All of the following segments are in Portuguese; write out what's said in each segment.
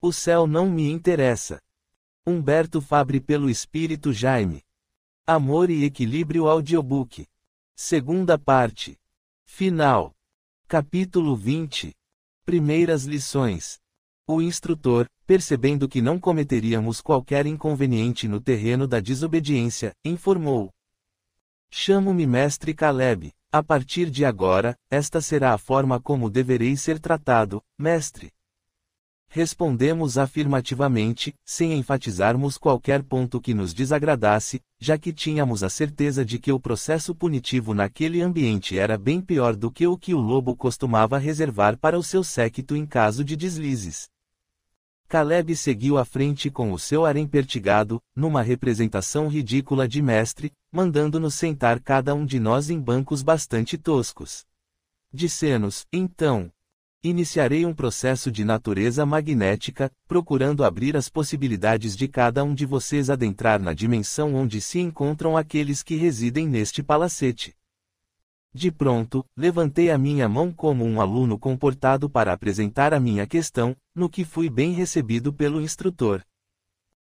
O céu não me interessa. Humberto Fabre pelo Espírito Jaime. Amor e Equilíbrio Audiobook. Segunda parte. Final. Capítulo 20. Primeiras lições. O instrutor, percebendo que não cometeríamos qualquer inconveniente no terreno da desobediência, informou: Chamo-me Mestre Caleb. A partir de agora, esta será a forma como devereis ser tratado, mestre. Respondemos afirmativamente, sem enfatizarmos qualquer ponto que nos desagradasse, já que tínhamos a certeza de que o processo punitivo naquele ambiente era bem pior do que o lobo costumava reservar para o seu séquito em caso de deslizes. Caleb seguiu à frente com o seu ar empertigado, numa representação ridícula de mestre, mandando-nos sentar cada um de nós em bancos bastante toscos. Disse-nos, então: iniciarei um processo de natureza magnética, procurando abrir as possibilidades de cada um de vocês adentrar na dimensão onde se encontram aqueles que residem neste palacete. De pronto, levantei a minha mão como um aluno comportado para apresentar a minha questão, no que fui bem recebido pelo instrutor.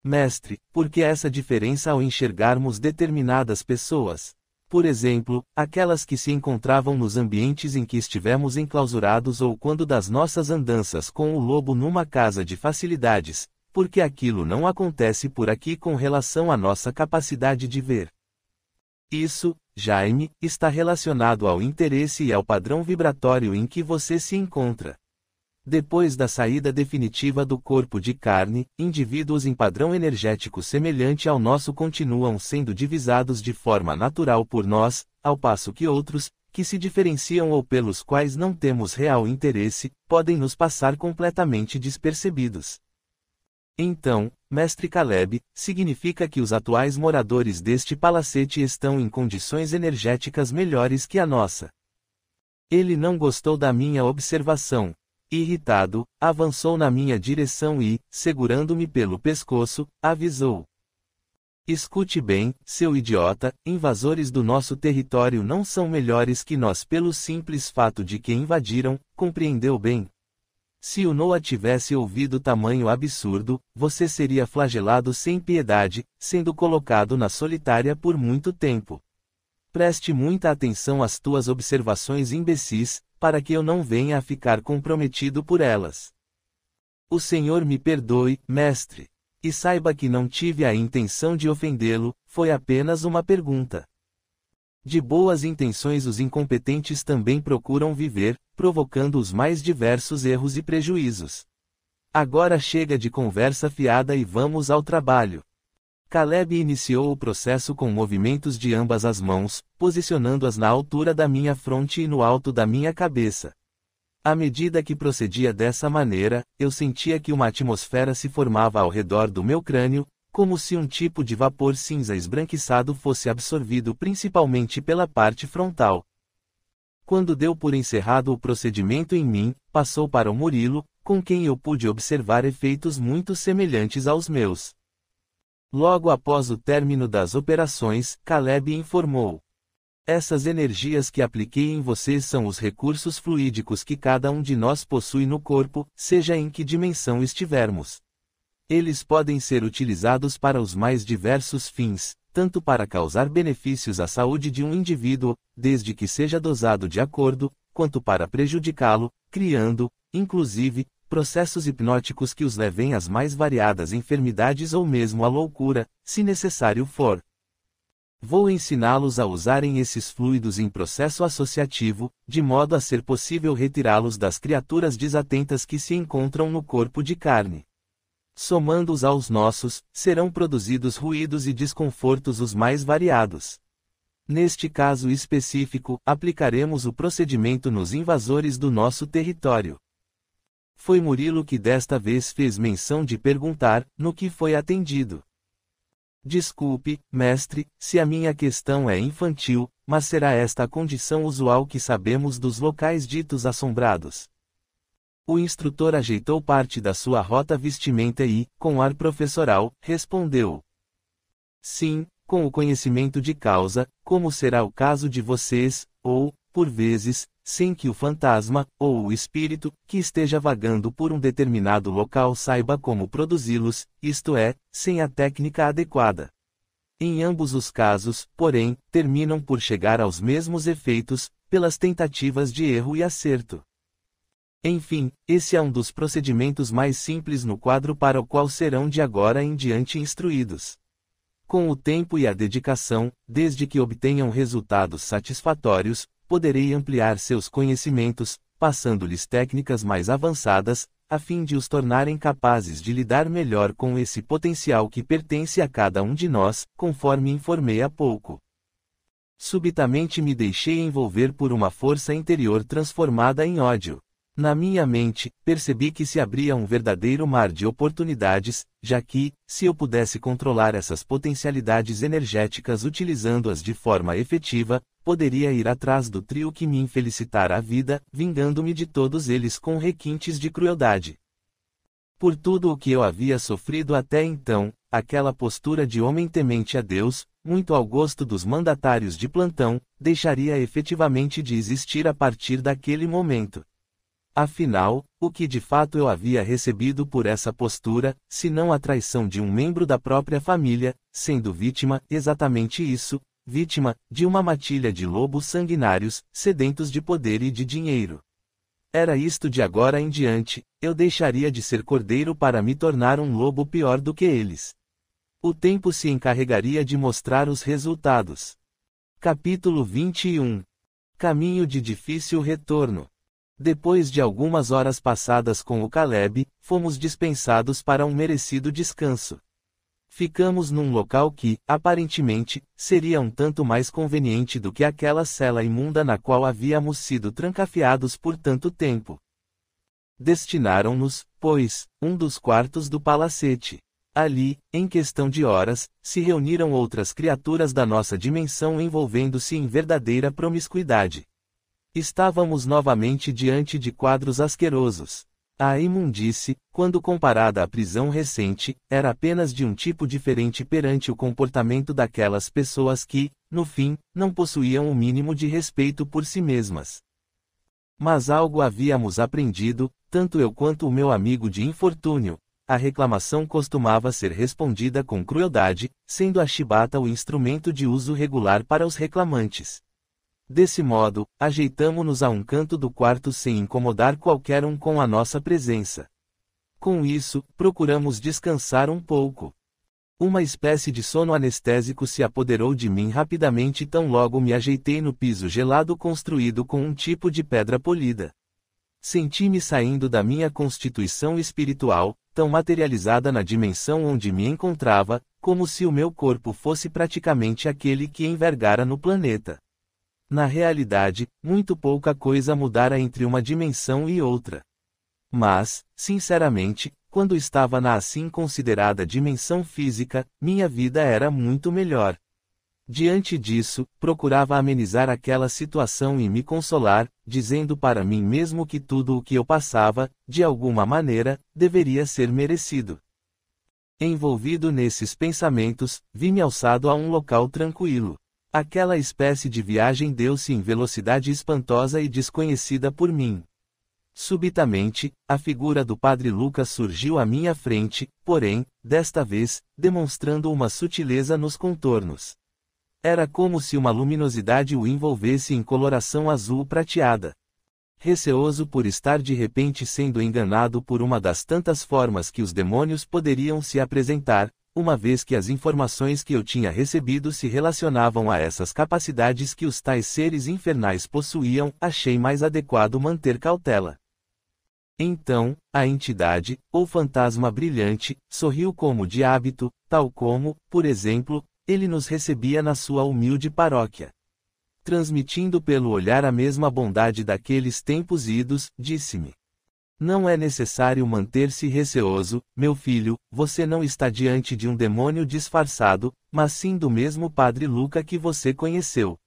Mestre, por que essa diferença ao enxergarmos determinadas pessoas? Por exemplo, aquelas que se encontravam nos ambientes em que estivemos enclausurados ou quando das nossas andanças com o lobo numa casa de facilidades, porque aquilo não acontece por aqui com relação à nossa capacidade de ver. Isso, Jaime, está relacionado ao interesse e ao padrão vibratório em que você se encontra. Depois da saída definitiva do corpo de carne, indivíduos em padrão energético semelhante ao nosso continuam sendo divisados de forma natural por nós, ao passo que outros, que se diferenciam ou pelos quais não temos real interesse, podem nos passar completamente despercebidos. Então, Mestre Caleb, significa que os atuais moradores deste palacete estão em condições energéticas melhores que a nossa. Ele não gostou da minha observação. Irritado, avançou na minha direção e, segurando-me pelo pescoço, avisou: escute bem, seu idiota, invasores do nosso território não são melhores que nós pelo simples fato de que invadiram, compreendeu bem? Se o Noah tivesse ouvido tamanho absurdo, você seria flagelado sem piedade, sendo colocado na solitária por muito tempo. Preste muita atenção às tuas observações imbecis, para que eu não venha a ficar comprometido por elas. O Senhor me perdoe, mestre. E saiba que não tive a intenção de ofendê-lo, foi apenas uma pergunta. De boas intenções os incompetentes também procuram viver, provocando os mais diversos erros e prejuízos. Agora chega de conversa fiada e vamos ao trabalho. Caleb iniciou o processo com movimentos de ambas as mãos, posicionando-as na altura da minha fronte e no alto da minha cabeça. À medida que procedia dessa maneira, eu sentia que uma atmosfera se formava ao redor do meu crânio, como se um tipo de vapor cinza esbranquiçado fosse absorvido principalmente pela parte frontal. Quando deu por encerrado o procedimento em mim, passou para o Murilo, com quem eu pude observar efeitos muito semelhantes aos meus. Logo após o término das operações, Caleb informou: essas energias que apliquei em vocês são os recursos fluídicos que cada um de nós possui no corpo, seja em que dimensão estivermos. Eles podem ser utilizados para os mais diversos fins, tanto para causar benefícios à saúde de um indivíduo, desde que seja dosado de acordo, quanto para prejudicá-lo, criando, inclusive, processos hipnóticos que os levem às mais variadas enfermidades ou mesmo à loucura, se necessário for. Vou ensiná-los a usarem esses fluidos em processo associativo, de modo a ser possível retirá-los das criaturas desatentas que se encontram no corpo de carne. Somando-os aos nossos, serão produzidos ruídos e desconfortos os mais variados. Neste caso específico, aplicaremos o procedimento nos invasores do nosso território. Foi Murilo que desta vez fez menção de perguntar, no que foi atendido. Desculpe, mestre, se a minha questão é infantil, mas será esta a condição usual que sabemos dos locais ditos assombrados? O instrutor ajeitou parte da sua rota vestimenta e, com ar professoral, respondeu: sim, com o conhecimento de causa, como será o caso de vocês, ou, por vezes, sem que o fantasma, ou o espírito, que esteja vagando por um determinado local saiba como produzi-los, isto é, sem a técnica adequada. Em ambos os casos, porém, terminam por chegar aos mesmos efeitos, pelas tentativas de erro e acerto. Enfim, esse é um dos procedimentos mais simples no quadro para o qual serão de agora em diante instruídos. Com o tempo e a dedicação, desde que obtenham resultados satisfatórios, poderei ampliar seus conhecimentos, passando-lhes técnicas mais avançadas, a fim de os tornarem capazes de lidar melhor com esse potencial que pertence a cada um de nós, conforme informei há pouco. Subitamente me deixei envolver por uma força interior transformada em ódio. Na minha mente, percebi que se abria um verdadeiro mar de oportunidades, já que, se eu pudesse controlar essas potencialidades energéticas utilizando-as de forma efetiva, poderia ir atrás do trio que me infelicitara a vida, vingando-me de todos eles com requintes de crueldade. Por tudo o que eu havia sofrido até então, aquela postura de homem temente a Deus, muito ao gosto dos mandatários de plantão, deixaria efetivamente de existir a partir daquele momento. Afinal, o que de fato eu havia recebido por essa postura, se não a traição de um membro da própria família, sendo vítima, exatamente isso, vítima, de uma matilha de lobos sanguinários, sedentos de poder e de dinheiro. Era isto de agora em diante, eu deixaria de ser cordeiro para me tornar um lobo pior do que eles. O tempo se encarregaria de mostrar os resultados. Capítulo 21. Caminho de difícil retorno. Depois de algumas horas passadas com o Caleb, fomos dispensados para um merecido descanso. Ficamos num local que, aparentemente, seria um tanto mais conveniente do que aquela cela imunda na qual havíamos sido trancafiados por tanto tempo. Destinaram-nos, pois, um dos quartos do palacete. Ali, em questão de horas, se reuniram outras criaturas da nossa dimensão envolvendo-se em verdadeira promiscuidade. Estávamos novamente diante de quadros asquerosos. A imundície, quando comparada à prisão recente, era apenas de um tipo diferente perante o comportamento daquelas pessoas que, no fim, não possuíam o mínimo de respeito por si mesmas. Mas algo havíamos aprendido, tanto eu quanto o meu amigo de infortúnio. A reclamação costumava ser respondida com crueldade, sendo a chibata o instrumento de uso regular para os reclamantes. Desse modo, ajeitamo-nos a um canto do quarto sem incomodar qualquer um com a nossa presença. Com isso, procuramos descansar um pouco. Uma espécie de sono anestésico se apoderou de mim rapidamente tão logo me ajeitei no piso gelado construído com um tipo de pedra polida. Senti-me saindo da minha constituição espiritual, tão materializada na dimensão onde me encontrava, como se o meu corpo fosse praticamente aquele que envergara no planeta. Na realidade, muito pouca coisa mudara entre uma dimensão e outra. Mas, sinceramente, quando estava na assim considerada dimensão física, minha vida era muito melhor. Diante disso, procurava amenizar aquela situação e me consolar, dizendo para mim mesmo que tudo o que eu passava, de alguma maneira, deveria ser merecido. Envolvido nesses pensamentos, vi-me alçado a um local tranquilo. Aquela espécie de viagem deu-se em velocidade espantosa e desconhecida por mim. Subitamente, a figura do Padre Lucas surgiu à minha frente, porém, desta vez, demonstrando uma sutileza nos contornos. Era como se uma luminosidade o envolvesse em coloração azul prateada. Receoso por estar de repente sendo enganado por uma das tantas formas que os demônios poderiam se apresentar, uma vez que as informações que eu tinha recebido se relacionavam a essas capacidades que os tais seres infernais possuíam, achei mais adequado manter cautela. Então, a entidade, ou fantasma brilhante, sorriu como de hábito, tal como, por exemplo, ele nos recebia na sua humilde paróquia. Transmitindo pelo olhar a mesma bondade daqueles tempos idos, disse-me: não é necessário manter-se receoso, meu filho, você não está diante de um demônio disfarçado, mas sim do mesmo Padre Luca que você conheceu.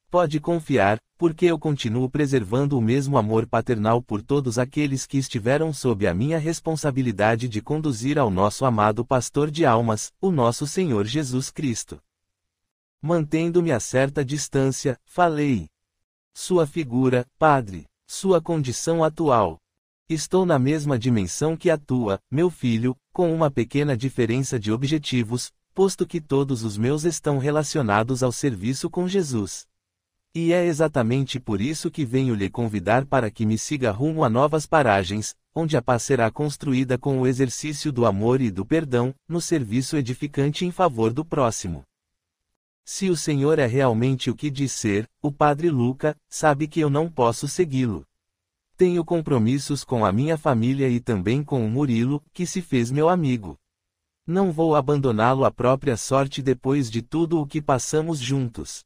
Pode confiar, porque eu continuo preservando o mesmo amor paternal por todos aqueles que estiveram sob a minha responsabilidade de conduzir ao nosso amado pastor de almas, o nosso Senhor Jesus Cristo. Mantendo-me a certa distância, falei: Sua figura, Padre. Sua condição atual. Estou na mesma dimensão que a tua, meu filho, com uma pequena diferença de objetivos, posto que todos os meus estão relacionados ao serviço com Jesus. E é exatamente por isso que venho lhe convidar para que me siga rumo a novas paragens, onde a paz será construída com o exercício do amor e do perdão, no serviço edificante em favor do próximo. Se o Senhor é realmente o que diz ser, o Padre Luca, sabe que eu não posso segui-lo. Tenho compromissos com a minha família e também com o Murilo, que se fez meu amigo. Não vou abandoná-lo à própria sorte depois de tudo o que passamos juntos.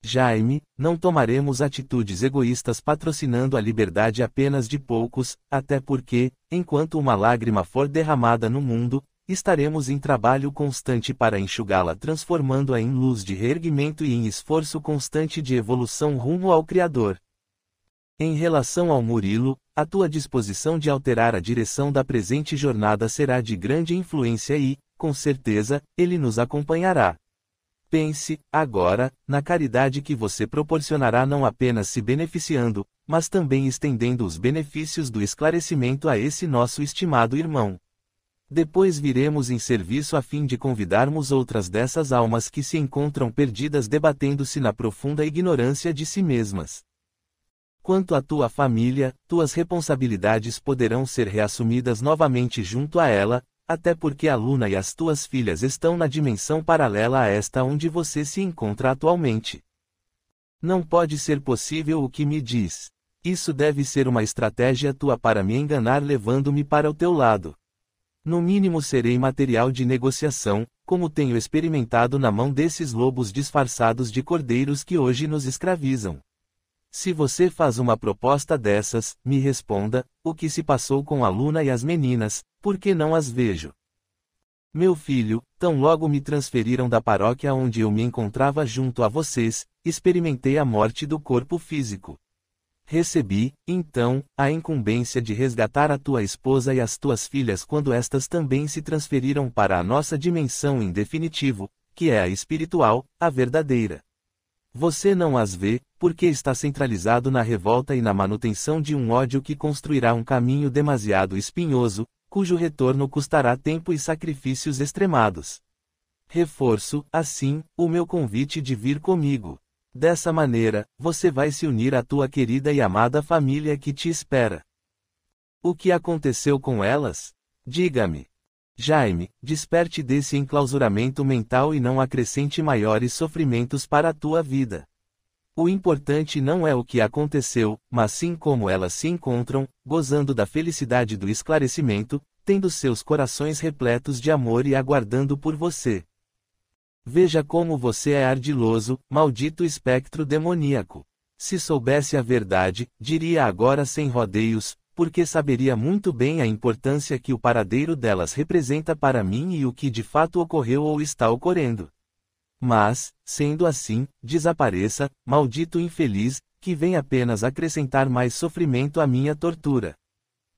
Jaime, não tomaremos atitudes egoístas patrocinando a liberdade apenas de poucos, até porque, enquanto uma lágrima for derramada no mundo, estaremos em trabalho constante para enxugá-la, transformando-a em luz de reerguimento e em esforço constante de evolução rumo ao Criador. Em relação ao Murilo, a tua disposição de alterar a direção da presente jornada será de grande influência e, com certeza, ele nos acompanhará. Pense, agora, na caridade que você proporcionará não apenas se beneficiando, mas também estendendo os benefícios do esclarecimento a esse nosso estimado irmão. Depois viremos em serviço a fim de convidarmos outras dessas almas que se encontram perdidas debatendo-se na profunda ignorância de si mesmas. Quanto à tua família, tuas responsabilidades poderão ser reassumidas novamente junto a ela, até porque a Luna e as tuas filhas estão na dimensão paralela a esta onde você se encontra atualmente. Não pode ser possível o que me diz. Isso deve ser uma estratégia tua para me enganar levando-me para o teu lado. No mínimo serei material de negociação, como tenho experimentado na mão desses lobos disfarçados de cordeiros que hoje nos escravizam. Se você faz uma proposta dessas, me responda, o que se passou com a Luna e as meninas, por que não as vejo? Meu filho, tão logo me transferiram da paróquia onde eu me encontrava junto a vocês, experimentei a morte do corpo físico. Recebi, então, a incumbência de resgatar a tua esposa e as tuas filhas quando estas também se transferiram para a nossa dimensão em definitivo, que é a espiritual, a verdadeira. Você não as vê, porque está centralizado na revolta e na manutenção de um ódio que construirá um caminho demasiado espinhoso, cujo retorno custará tempo e sacrifícios extremados. Reforço, assim, o meu convite de vir comigo. Dessa maneira, você vai se unir à tua querida e amada família que te espera. O que aconteceu com elas? Diga-me. Jaime, desperte desse enclausuramento mental e não acrescente maiores sofrimentos para a tua vida. O importante não é o que aconteceu, mas sim como elas se encontram, gozando da felicidade do esclarecimento, tendo seus corações repletos de amor e aguardando por você. Veja como você é ardiloso, maldito espectro demoníaco. Se soubesse a verdade, diria agora sem rodeios, porque saberia muito bem a importância que o paradeiro delas representa para mim e o que de fato ocorreu ou está ocorrendo. Mas, sendo assim, desapareça, maldito infeliz, que vem apenas acrescentar mais sofrimento à minha tortura.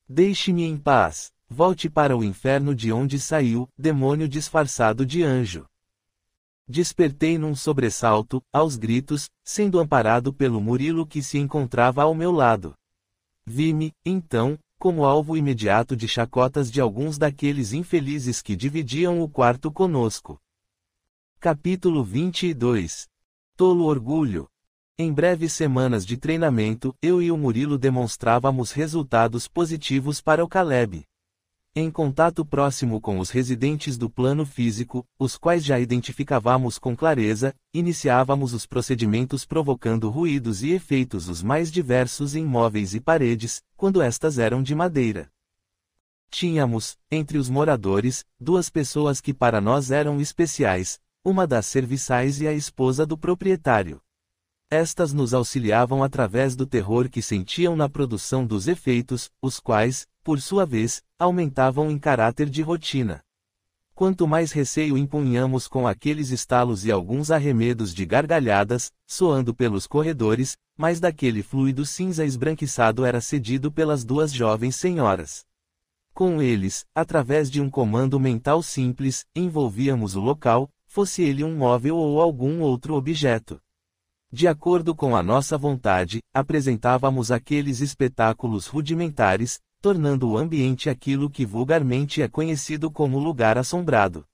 Deixe-me em paz, volte para o inferno de onde saiu, demônio disfarçado de anjo. Despertei num sobressalto, aos gritos, sendo amparado pelo Murilo que se encontrava ao meu lado. Vi-me, então, como alvo imediato de chacotas de alguns daqueles infelizes que dividiam o quarto conosco. Capítulo 22. Tolo orgulho. Em breves semanas de treinamento, eu e o Murilo demonstrávamos resultados positivos para o Caleb. Em contato próximo com os residentes do plano físico, os quais já identificávamos com clareza, iniciávamos os procedimentos provocando ruídos e efeitos os mais diversos em móveis e paredes, quando estas eram de madeira. Tínhamos, entre os moradores, duas pessoas que para nós eram especiais, uma das serviçais e a esposa do proprietário. Estas nos auxiliavam através do terror que sentiam na produção dos efeitos, os quais, por sua vez, aumentavam em caráter de rotina. Quanto mais receio impunhamos com aqueles estalos e alguns arremedos de gargalhadas, soando pelos corredores, mais daquele fluido cinza esbranquiçado era cedido pelas duas jovens senhoras. Com eles, através de um comando mental simples, envolvíamos o local, fosse ele um móvel ou algum outro objeto. De acordo com a nossa vontade, apresentávamos aqueles espetáculos rudimentares, tornando o ambiente aquilo que vulgarmente é conhecido como lugar assombrado.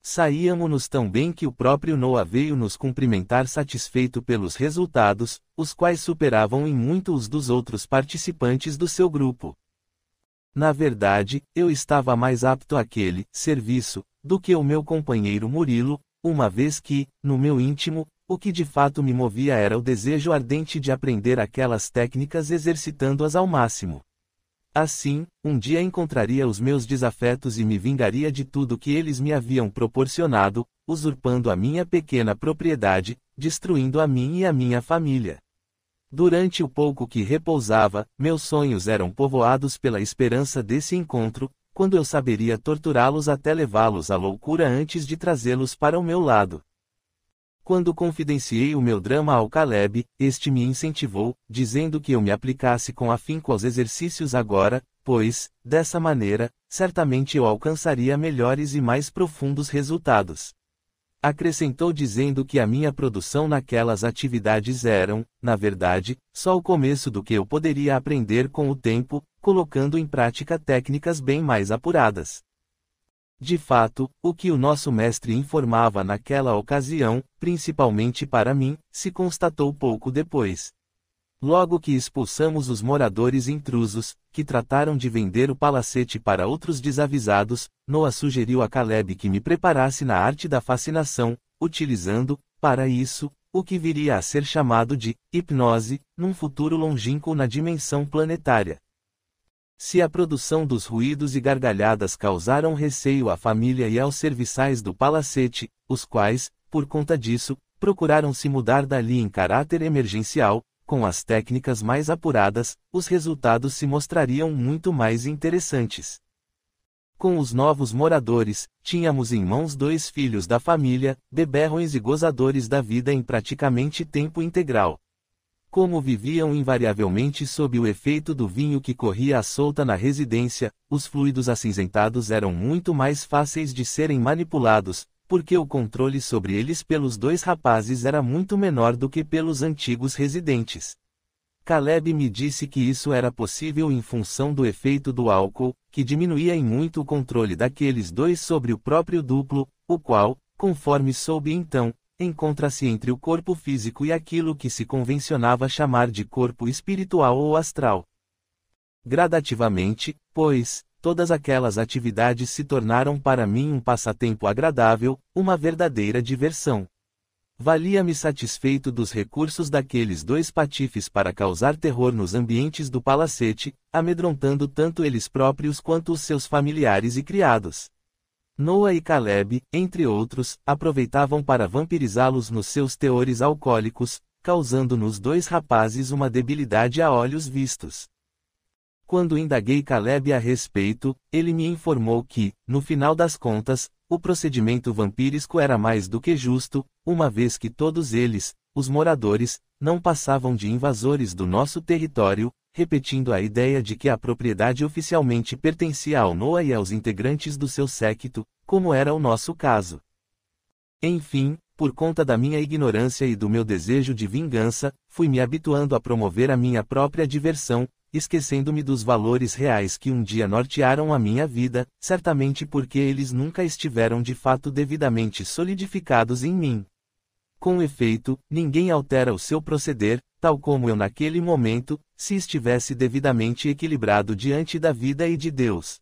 Saíamo-nos tão bem que o próprio Noah veio nos cumprimentar satisfeito pelos resultados, os quais superavam em muito os dos outros participantes do seu grupo. Na verdade, eu estava mais apto àquele serviço do que o meu companheiro Murilo, uma vez que, no meu íntimo, o que de fato me movia era o desejo ardente de aprender aquelas técnicas exercitando-as ao máximo. Assim, um dia encontraria os meus desafetos e me vingaria de tudo que eles me haviam proporcionado, usurpando a minha pequena propriedade, destruindo a mim e a minha família. Durante o pouco que repousava, meus sonhos eram povoados pela esperança desse encontro, quando eu saberia torturá-los até levá-los à loucura antes de trazê-los para o meu lado. Quando confidenciei o meu drama ao Caleb, este me incentivou, dizendo que eu me aplicasse com afinco aos exercícios agora, pois, dessa maneira, certamente eu alcançaria melhores e mais profundos resultados. Acrescentou dizendo que a minha produção naquelas atividades eram, na verdade, só o começo do que eu poderia aprender com o tempo, colocando em prática técnicas bem mais apuradas. De fato, o que o nosso mestre informava naquela ocasião, principalmente para mim, se constatou pouco depois. Logo que expulsamos os moradores intrusos, que trataram de vender o palacete para outros desavisados, Noah sugeriu a Caleb que me preparasse na arte da fascinação, utilizando, para isso, o que viria a ser chamado de hipnose, num futuro longínquo na dimensão planetária. Se a produção dos ruídos e gargalhadas causaram receio à família e aos serviçais do palacete, os quais, por conta disso, procuraram se mudar dali em caráter emergencial, com as técnicas mais apuradas, os resultados se mostrariam muito mais interessantes. Com os novos moradores, tínhamos em mãos 2 filhos da família, beberrões e gozadores da vida em praticamente tempo integral. Como viviam invariavelmente sob o efeito do vinho que corria à solta na residência, os fluidos acinzentados eram muito mais fáceis de serem manipulados, porque o controle sobre eles pelos 2 rapazes era muito menor do que pelos antigos residentes. Caleb me disse que isso era possível em função do efeito do álcool, que diminuía em muito o controle daqueles 2 sobre o próprio duplo, o qual, conforme soube então, encontra-se entre o corpo físico e aquilo que se convencionava chamar de corpo espiritual ou astral. Gradativamente, pois, todas aquelas atividades se tornaram para mim um passatempo agradável, uma verdadeira diversão. Valia-me satisfeito dos recursos daqueles 2 patifes para causar terror nos ambientes do palacete, amedrontando tanto eles próprios quanto os seus familiares e criados. Noah e Caleb, entre outros, aproveitavam para vampirizá-los nos seus teores alcoólicos, causando nos 2 rapazes uma debilidade a olhos vistos. Quando indaguei Caleb a respeito, ele me informou que, no final das contas, o procedimento vampiresco era mais do que justo, uma vez que todos eles, os moradores, não passavam de invasores do nosso território, repetindo a ideia de que a propriedade oficialmente pertencia ao Noah e aos integrantes do seu séquito, como era o nosso caso. Enfim, por conta da minha ignorância e do meu desejo de vingança, fui me habituando a promover a minha própria diversão, esquecendo-me dos valores reais que um dia nortearam a minha vida, certamente porque eles nunca estiveram de fato devidamente solidificados em mim. Com efeito, ninguém altera o seu proceder, tal como eu naquele momento, se estivesse devidamente equilibrado diante da vida e de Deus.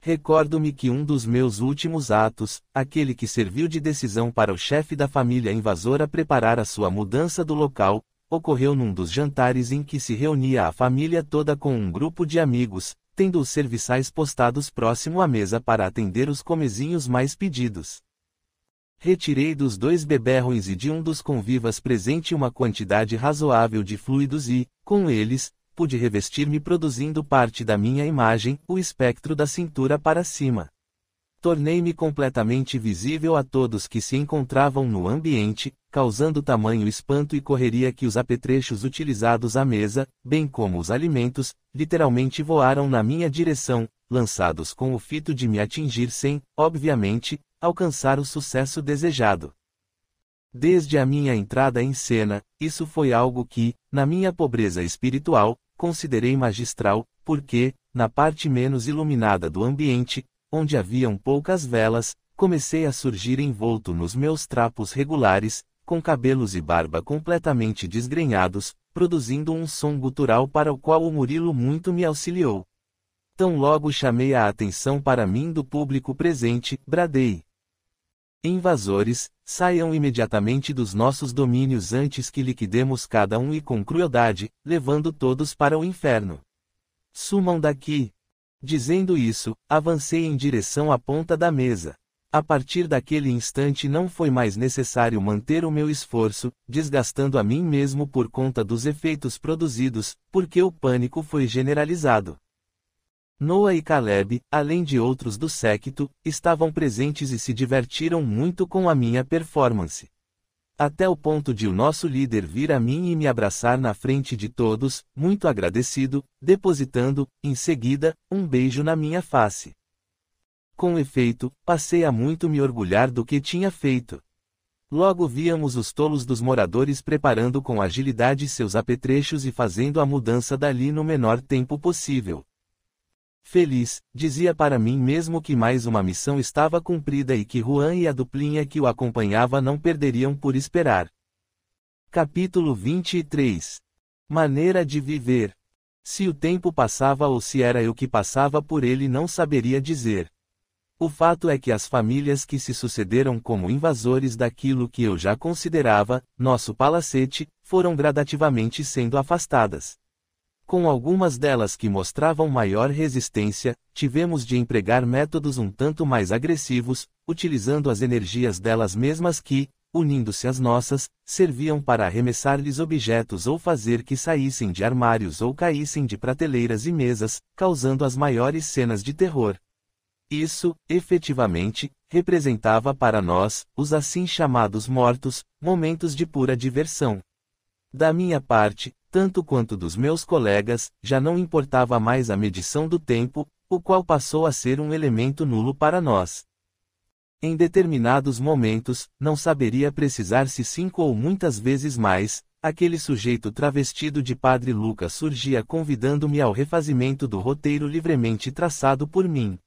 Recordo-me que um dos meus últimos atos, aquele que serviu de decisão para o chefe da família invasora preparar a sua mudança do local, ocorreu num dos jantares em que se reunia a família toda com um grupo de amigos, tendo os serviçais postados próximo à mesa para atender os comezinhos mais pedidos. Retirei dos 2 beberrões e de um dos convivas presente uma quantidade razoável de fluidos e, com eles, pude revestir-me produzindo parte da minha imagem, o espectro da cintura para cima. Tornei-me completamente visível a todos que se encontravam no ambiente, causando tamanho espanto e correria que os apetrechos utilizados à mesa, bem como os alimentos, literalmente voaram na minha direção, lançados com o fito de me atingir sem, obviamente, alcançar o sucesso desejado. Desde a minha entrada em cena, isso foi algo que, na minha pobreza espiritual, considerei magistral, porque, na parte menos iluminada do ambiente, onde haviam poucas velas, comecei a surgir envolto nos meus trapos regulares, com cabelos e barba completamente desgrenhados, produzindo um som gutural para o qual o Murilo muito me auxiliou. Tão logo chamei a atenção para mim do público presente, bradei: invasores, saiam imediatamente dos nossos domínios antes que liquidemos cada um e com crueldade, levando todos para o inferno. Sumam daqui. Dizendo isso, avancei em direção à ponta da mesa. A partir daquele instante não foi mais necessário manter o meu esforço, desgastando a mim mesmo por conta dos efeitos produzidos, porque o pânico foi generalizado. Noa e Caleb, além de outros do séquito, estavam presentes e se divertiram muito com a minha performance. Até o ponto de o nosso líder vir a mim e me abraçar na frente de todos, muito agradecido, depositando, em seguida, um beijo na minha face. Com efeito, passei a muito me orgulhar do que tinha feito. Logo víamos os tolos dos moradores preparando com agilidade seus apetrechos e fazendo a mudança dali no menor tempo possível. Feliz, dizia para mim mesmo que mais uma missão estava cumprida e que Juan e a duplinha que o acompanhava não perderiam por esperar. Capítulo 23. Maneira de viver. Se o tempo passava ou se era eu que passava por ele não saberia dizer. O fato é que as famílias que se sucederam como invasores daquilo que eu já considerava, nosso palacete, foram gradativamente sendo afastadas. Com algumas delas que mostravam maior resistência, tivemos de empregar métodos um tanto mais agressivos, utilizando as energias delas mesmas que, unindo-se às nossas, serviam para arremessar-lhes objetos ou fazer que saíssem de armários ou caíssem de prateleiras e mesas, causando as maiores cenas de terror. Isso, efetivamente, representava para nós, os assim chamados mortos, momentos de pura diversão. Da minha parte, tanto quanto dos meus colegas, já não importava mais a medição do tempo, o qual passou a ser um elemento nulo para nós. Em determinados momentos, não saberia precisar se 5 ou muitas vezes mais, aquele sujeito travestido de Padre Lucas surgia convidando-me ao refazimento do roteiro livremente traçado por mim.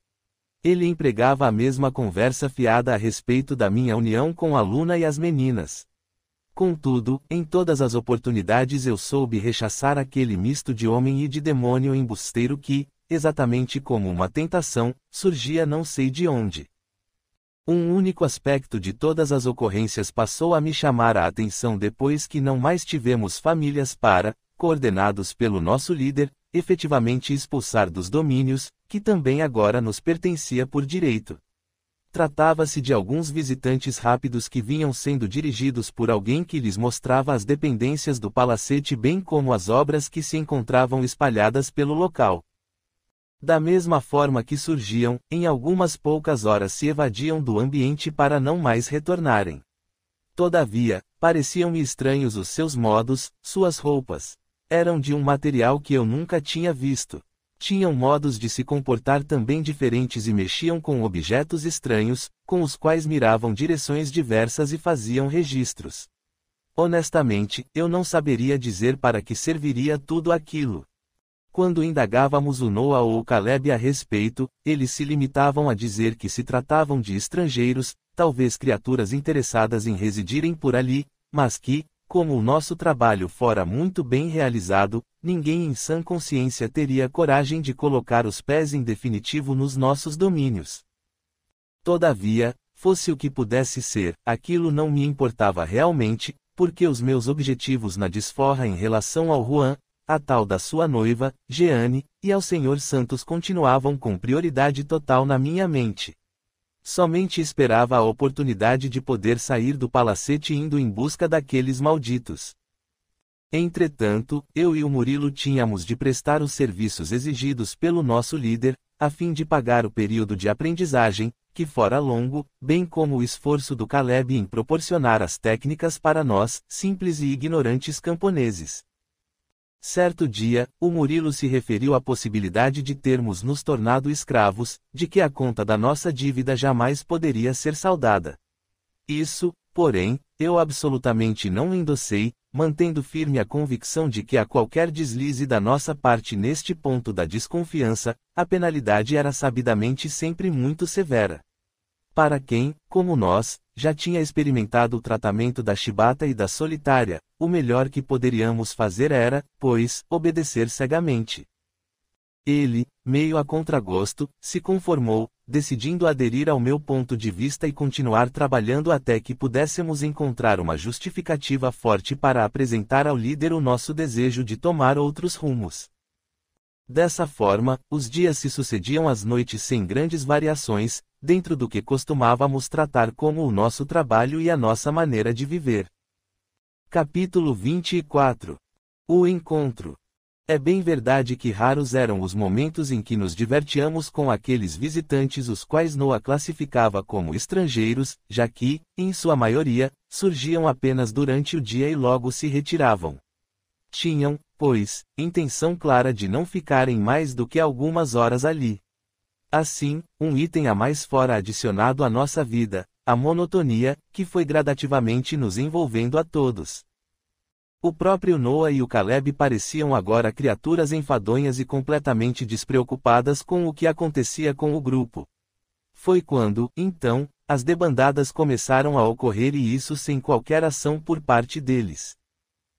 Ele empregava a mesma conversa fiada a respeito da minha união com a Luna e as meninas. Contudo, em todas as oportunidades eu soube rechaçar aquele misto de homem e de demônio embusteiro que, exatamente como uma tentação, surgia não sei de onde. Um único aspecto de todas as ocorrências passou a me chamar a atenção depois que não mais tivemos famílias para, coordenados pelo nosso líder, efetivamente expulsar dos domínios, que também agora nos pertencia por direito. Tratava-se de alguns visitantes rápidos que vinham sendo dirigidos por alguém que lhes mostrava as dependências do palacete bem como as obras que se encontravam espalhadas pelo local. Da mesma forma que surgiam, em algumas poucas horas se evadiam do ambiente para não mais retornarem. Todavia, pareciam-me estranhos os seus modos, suas roupas. Eram de um material que eu nunca tinha visto. Tinham modos de se comportar também diferentes e mexiam com objetos estranhos, com os quais miravam direções diversas e faziam registros. Honestamente, eu não saberia dizer para que serviria tudo aquilo. Quando indagávamos o Noah ou o Caleb a respeito, eles se limitavam a dizer que se tratavam de estrangeiros, talvez criaturas interessadas em residirem por ali, mas que, como o nosso trabalho fora muito bem realizado, ninguém em sã consciência teria coragem de colocar os pés em definitivo nos nossos domínios. Todavia, fosse o que pudesse ser, aquilo não me importava realmente, porque os meus objetivos na desforra em relação ao Juan, a tal da sua noiva, Jeane, e ao Senhor Santos continuavam com prioridade total na minha mente. Somente esperava a oportunidade de poder sair do palacete indo em busca daqueles malditos. Entretanto, eu e o Murilo tínhamos de prestar os serviços exigidos pelo nosso líder, a fim de pagar o período de aprendizagem, que fora longo, bem como o esforço do Caleb em proporcionar as técnicas para nós, simples e ignorantes camponeses. Certo dia, o Murilo se referiu à possibilidade de termos nos tornado escravos, de que a conta da nossa dívida jamais poderia ser saldada. Isso, porém, eu absolutamente não endossei, mantendo firme a convicção de que a qualquer deslize da nossa parte neste ponto da desconfiança, a penalidade era sabidamente sempre muito severa. Para quem, como nós, já tinha experimentado o tratamento da chibata e da solitária, o melhor que poderíamos fazer era, pois, obedecer cegamente. Ele, meio a contragosto, se conformou, decidindo aderir ao meu ponto de vista e continuar trabalhando até que pudéssemos encontrar uma justificativa forte para apresentar ao líder o nosso desejo de tomar outros rumos. Dessa forma, os dias se sucediam às noites sem grandes variações, dentro do que costumávamos tratar como o nosso trabalho e a nossa maneira de viver. Capítulo 24. O encontro. É bem verdade que raros eram os momentos em que nos divertíamos com aqueles visitantes os quais Noah classificava como estrangeiros, já que, em sua maioria, surgiam apenas durante o dia e logo se retiravam. Tinham, pois, intenção clara de não ficarem mais do que algumas horas ali. Assim, um item a mais fora adicionado à nossa vida, a monotonia, que foi gradativamente nos envolvendo a todos. O próprio Noah e o Caleb pareciam agora criaturas enfadonhas e completamente despreocupadas com o que acontecia com o grupo. Foi quando, então, as debandadas começaram a ocorrer e isso sem qualquer ação por parte deles.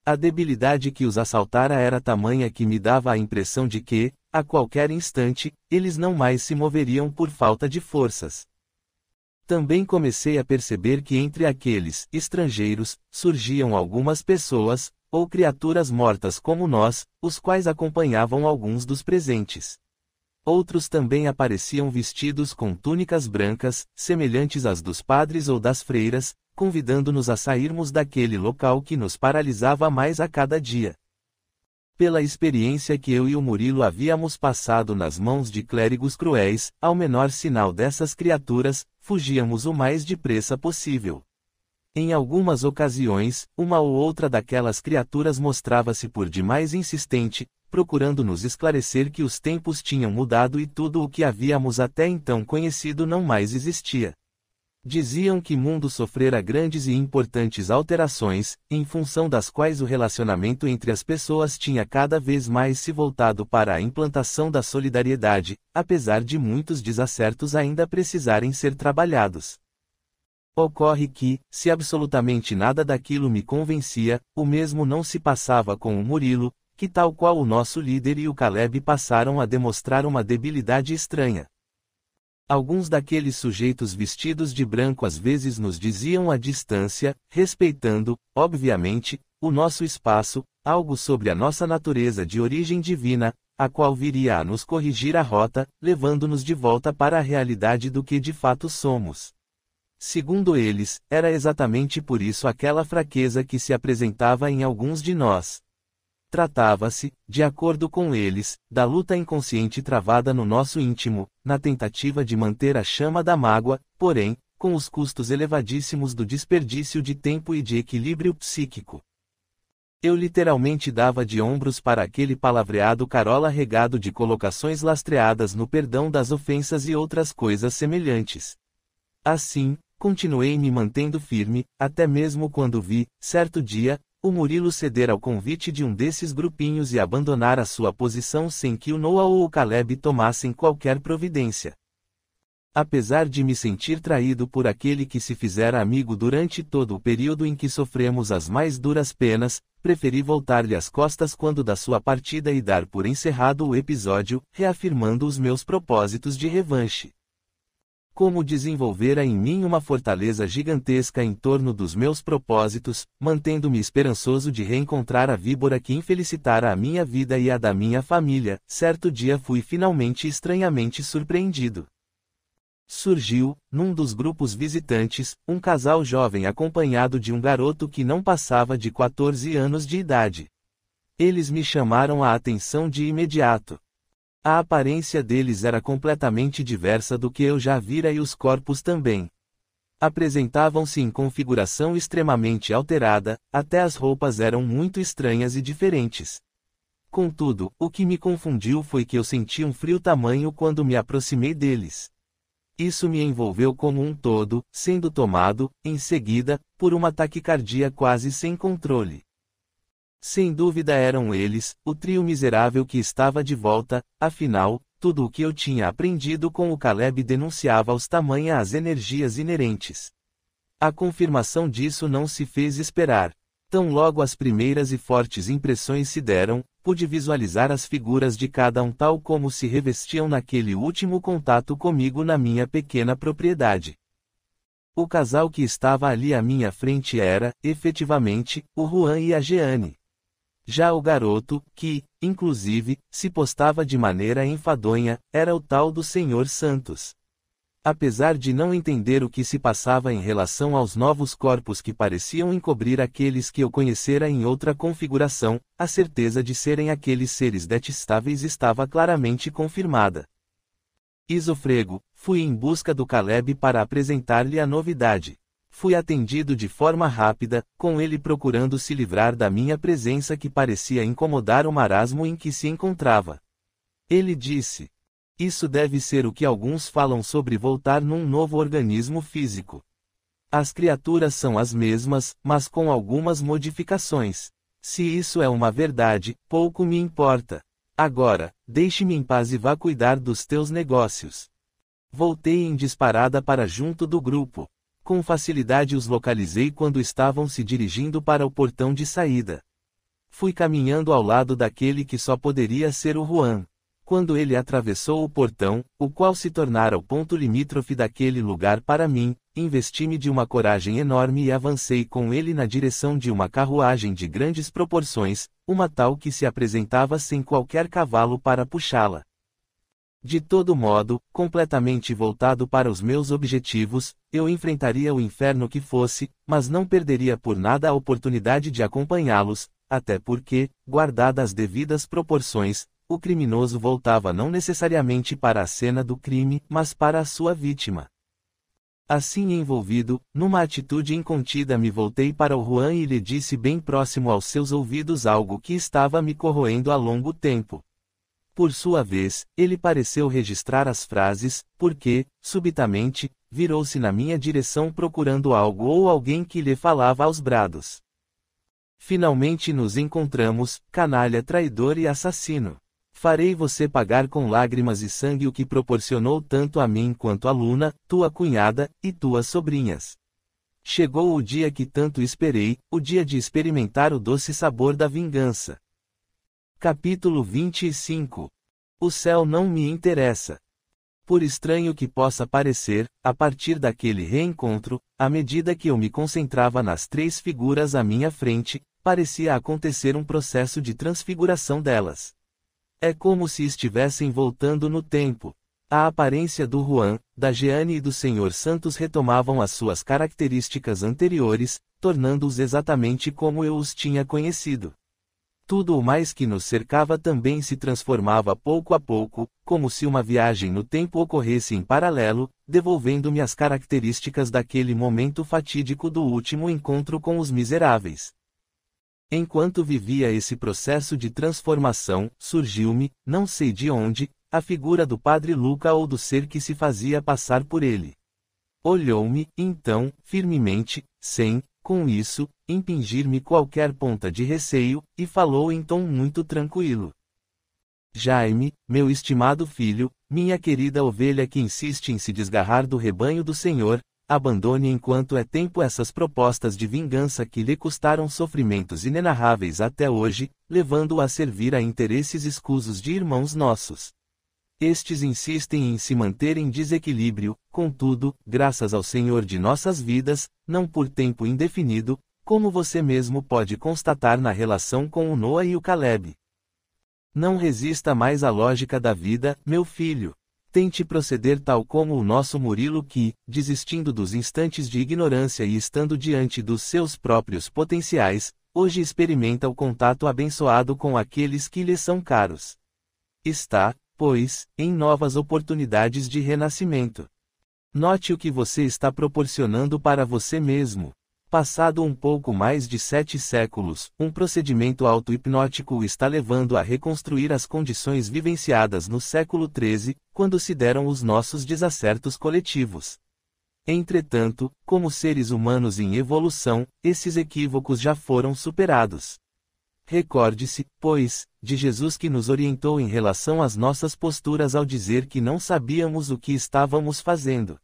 A debilidade que os assaltara era tamanha que me dava a impressão de que, a qualquer instante, eles não mais se moveriam por falta de forças. Também comecei a perceber que entre aqueles estrangeiros surgiam algumas pessoas, ou criaturas mortas como nós, os quais acompanhavam alguns dos presentes. Outros também apareciam vestidos com túnicas brancas, semelhantes às dos padres ou das freiras, convidando-nos a sairmos daquele local que nos paralisava mais a cada dia. Pela experiência que eu e o Murilo havíamos passado nas mãos de clérigos cruéis, ao menor sinal dessas criaturas, fugíamos o mais depressa possível. Em algumas ocasiões, uma ou outra daquelas criaturas mostrava-se por demais insistente, procurando nos esclarecer que os tempos tinham mudado e tudo o que havíamos até então conhecido não mais existia. Diziam que o mundo sofrera grandes e importantes alterações, em função das quais o relacionamento entre as pessoas tinha cada vez mais se voltado para a implantação da solidariedade, apesar de muitos desacertos ainda precisarem ser trabalhados. Ocorre que, se absolutamente nada daquilo me convencia, o mesmo não se passava com o Murilo, que tal qual o nosso líder e o Caleb passaram a demonstrar uma debilidade estranha. Alguns daqueles sujeitos vestidos de branco às vezes nos diziam à distância, respeitando, obviamente, o nosso espaço, algo sobre a nossa natureza de origem divina, a qual viria a nos corrigir a rota, levando-nos de volta para a realidade do que de fato somos. Segundo eles, era exatamente por isso aquela fraqueza que se apresentava em alguns de nós. Tratava-se, de acordo com eles, da luta inconsciente travada no nosso íntimo, na tentativa de manter a chama da mágoa, porém, com os custos elevadíssimos do desperdício de tempo e de equilíbrio psíquico. Eu literalmente dava de ombros para aquele palavreado carola regado de colocações lastreadas no perdão das ofensas e outras coisas semelhantes. Assim, continuei me mantendo firme, até mesmo quando vi, certo dia, o Murilo ceder ao convite de um desses grupinhos e abandonar a sua posição sem que o Noah ou o Caleb tomassem qualquer providência. Apesar de me sentir traído por aquele que se fizera amigo durante todo o período em que sofremos as mais duras penas, preferi voltar-lhe as costas quando da sua partida e dar por encerrado o episódio, reafirmando os meus propósitos de revanche. Como desenvolvera em mim uma fortaleza gigantesca em torno dos meus propósitos, mantendo-me esperançoso de reencontrar a víbora que infelicitara a minha vida e a da minha família, certo dia fui finalmente estranhamente surpreendido. Surgiu, num dos grupos visitantes, um casal jovem acompanhado de um garoto que não passava de 14 anos de idade. Eles me chamaram a atenção de imediato. A aparência deles era completamente diversa do que eu já vira e os corpos também. Apresentavam-se em configuração extremamente alterada, até as roupas eram muito estranhas e diferentes. Contudo, o que me confundiu foi que eu senti um frio tamanho quando me aproximei deles. Isso me envolveu como um todo, sendo tomado, em seguida, por uma taquicardia quase sem controle. Sem dúvida eram eles, o trio miserável que estava de volta, afinal, tudo o que eu tinha aprendido com o Caleb denunciava os tamanha as energias inerentes. A confirmação disso não se fez esperar. Tão logo as primeiras e fortes impressões se deram, pude visualizar as figuras de cada um tal como se revestiam naquele último contato comigo na minha pequena propriedade. O casal que estava ali à minha frente era, efetivamente, o Juan e a Jeanne. Já o garoto, que, inclusive, se postava de maneira enfadonha, era o tal do Sr. Santos. Apesar de não entender o que se passava em relação aos novos corpos que pareciam encobrir aqueles que eu conhecera em outra configuração, a certeza de serem aqueles seres detestáveis estava claramente confirmada. Isofrego, fui em busca do Caleb para apresentar-lhe a novidade. Fui atendido de forma rápida, com ele procurando se livrar da minha presença que parecia incomodar o marasmo em que se encontrava. Ele disse: "Isso deve ser o que alguns falam sobre voltar num novo organismo físico. As criaturas são as mesmas, mas com algumas modificações. Se isso é uma verdade, pouco me importa. Agora, deixe-me em paz e vá cuidar dos teus negócios." Voltei em disparada para junto do grupo. Com facilidade os localizei quando estavam se dirigindo para o portão de saída. Fui caminhando ao lado daquele que só poderia ser o Juan. Quando ele atravessou o portão, o qual se tornara o ponto limítrofe daquele lugar para mim, investi-me de uma coragem enorme e avancei com ele na direção de uma carruagem de grandes proporções, uma tal que se apresentava sem qualquer cavalo para puxá-la. De todo modo, completamente voltado para os meus objetivos, eu enfrentaria o inferno que fosse, mas não perderia por nada a oportunidade de acompanhá-los, até porque, guardadas as devidas proporções, o criminoso voltava não necessariamente para a cena do crime, mas para a sua vítima. Assim envolvido, numa atitude incontida me voltei para o Juan e lhe disse bem próximo aos seus ouvidos algo que estava me corroendo há longo tempo. Por sua vez, ele pareceu registrar as frases, porque, subitamente, virou-se na minha direção procurando algo ou alguém que lhe falava aos brados. "Finalmente nos encontramos, canalha traidor e assassino. Farei você pagar com lágrimas e sangue o que proporcionou tanto a mim quanto a Luna, tua cunhada, e tuas sobrinhas. Chegou o dia que tanto esperei, o dia de experimentar o doce sabor da vingança." Capítulo 25. O céu não me interessa. Por estranho que possa parecer, a partir daquele reencontro, à medida que eu me concentrava nas três figuras à minha frente, parecia acontecer um processo de transfiguração delas. É como se estivessem voltando no tempo. A aparência do Juan, da Jeanne e do Sr. Santos retomavam as suas características anteriores, tornando-os exatamente como eu os tinha conhecido. Tudo o mais que nos cercava também se transformava pouco a pouco, como se uma viagem no tempo ocorresse em paralelo, devolvendo-me as características daquele momento fatídico do último encontro com os miseráveis. Enquanto vivia esse processo de transformação, surgiu-me, não sei de onde, a figura do Padre Luca ou do ser que se fazia passar por ele. Olhou-me, então, firmemente, sem, com isso, impingir-me qualquer ponta de receio, e falou em tom muito tranquilo. "Jaime, meu estimado filho, minha querida ovelha que insiste em se desgarrar do rebanho do Senhor, abandone enquanto é tempo essas propostas de vingança que lhe custaram sofrimentos inenarráveis até hoje, levando-o a servir a interesses escusos de irmãos nossos. Estes insistem em se manter em desequilíbrio, contudo, graças ao Senhor de nossas vidas, não por tempo indefinido, como você mesmo pode constatar na relação com o Noah e o Caleb. Não resista mais à lógica da vida, meu filho. Tente proceder tal como o nosso Murilo que, desistindo dos instantes de ignorância e estando diante dos seus próprios potenciais, hoje experimenta o contato abençoado com aqueles que lhe são caros. Está, pois, em novas oportunidades de renascimento. Note o que você está proporcionando para você mesmo. Passado um pouco mais de 7 séculos, um procedimento auto-hipnótico o está levando a reconstruir as condições vivenciadas no século XIII, quando se deram os nossos desacertos coletivos. Entretanto, como seres humanos em evolução, esses equívocos já foram superados. Recorde-se, pois, de Jesus que nos orientou em relação às nossas posturas ao dizer que não sabíamos o que estávamos fazendo.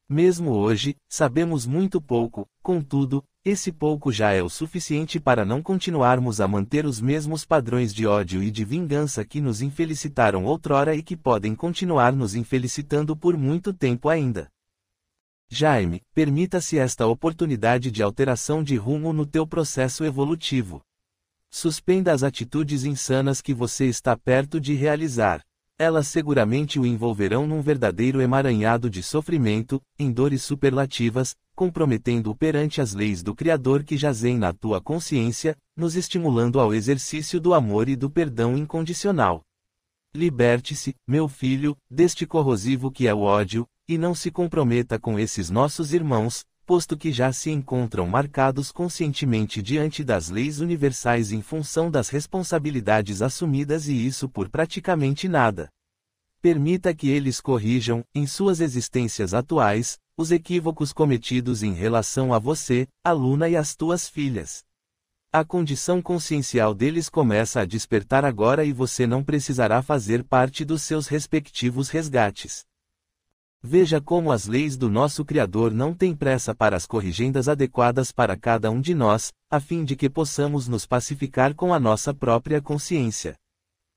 Mesmo hoje, sabemos muito pouco, contudo, esse pouco já é o suficiente para não continuarmos a manter os mesmos padrões de ódio e de vingança que nos infelicitaram outrora e que podem continuar nos infelicitando por muito tempo ainda. Jaime, permita-se esta oportunidade de alteração de rumo no teu processo evolutivo. Suspenda as atitudes insanas que você está perto de realizar. Elas seguramente o envolverão num verdadeiro emaranhado de sofrimento, em dores superlativas, comprometendo-o perante as leis do Criador que jazem na tua consciência, nos estimulando ao exercício do amor e do perdão incondicional. Liberte-se, meu filho, deste corrosivo que é o ódio, e não se comprometa com esses nossos irmãos, posto que já se encontram marcados conscientemente diante das leis universais em função das responsabilidades assumidas e isso por praticamente nada. Permita que eles corrijam, em suas existências atuais, os equívocos cometidos em relação a você, aluna e às tuas filhas. A condição consciencial deles começa a despertar agora e você não precisará fazer parte dos seus respectivos resgates. Veja como as leis do nosso Criador não têm pressa para as corrigendas adequadas para cada um de nós, a fim de que possamos nos pacificar com a nossa própria consciência.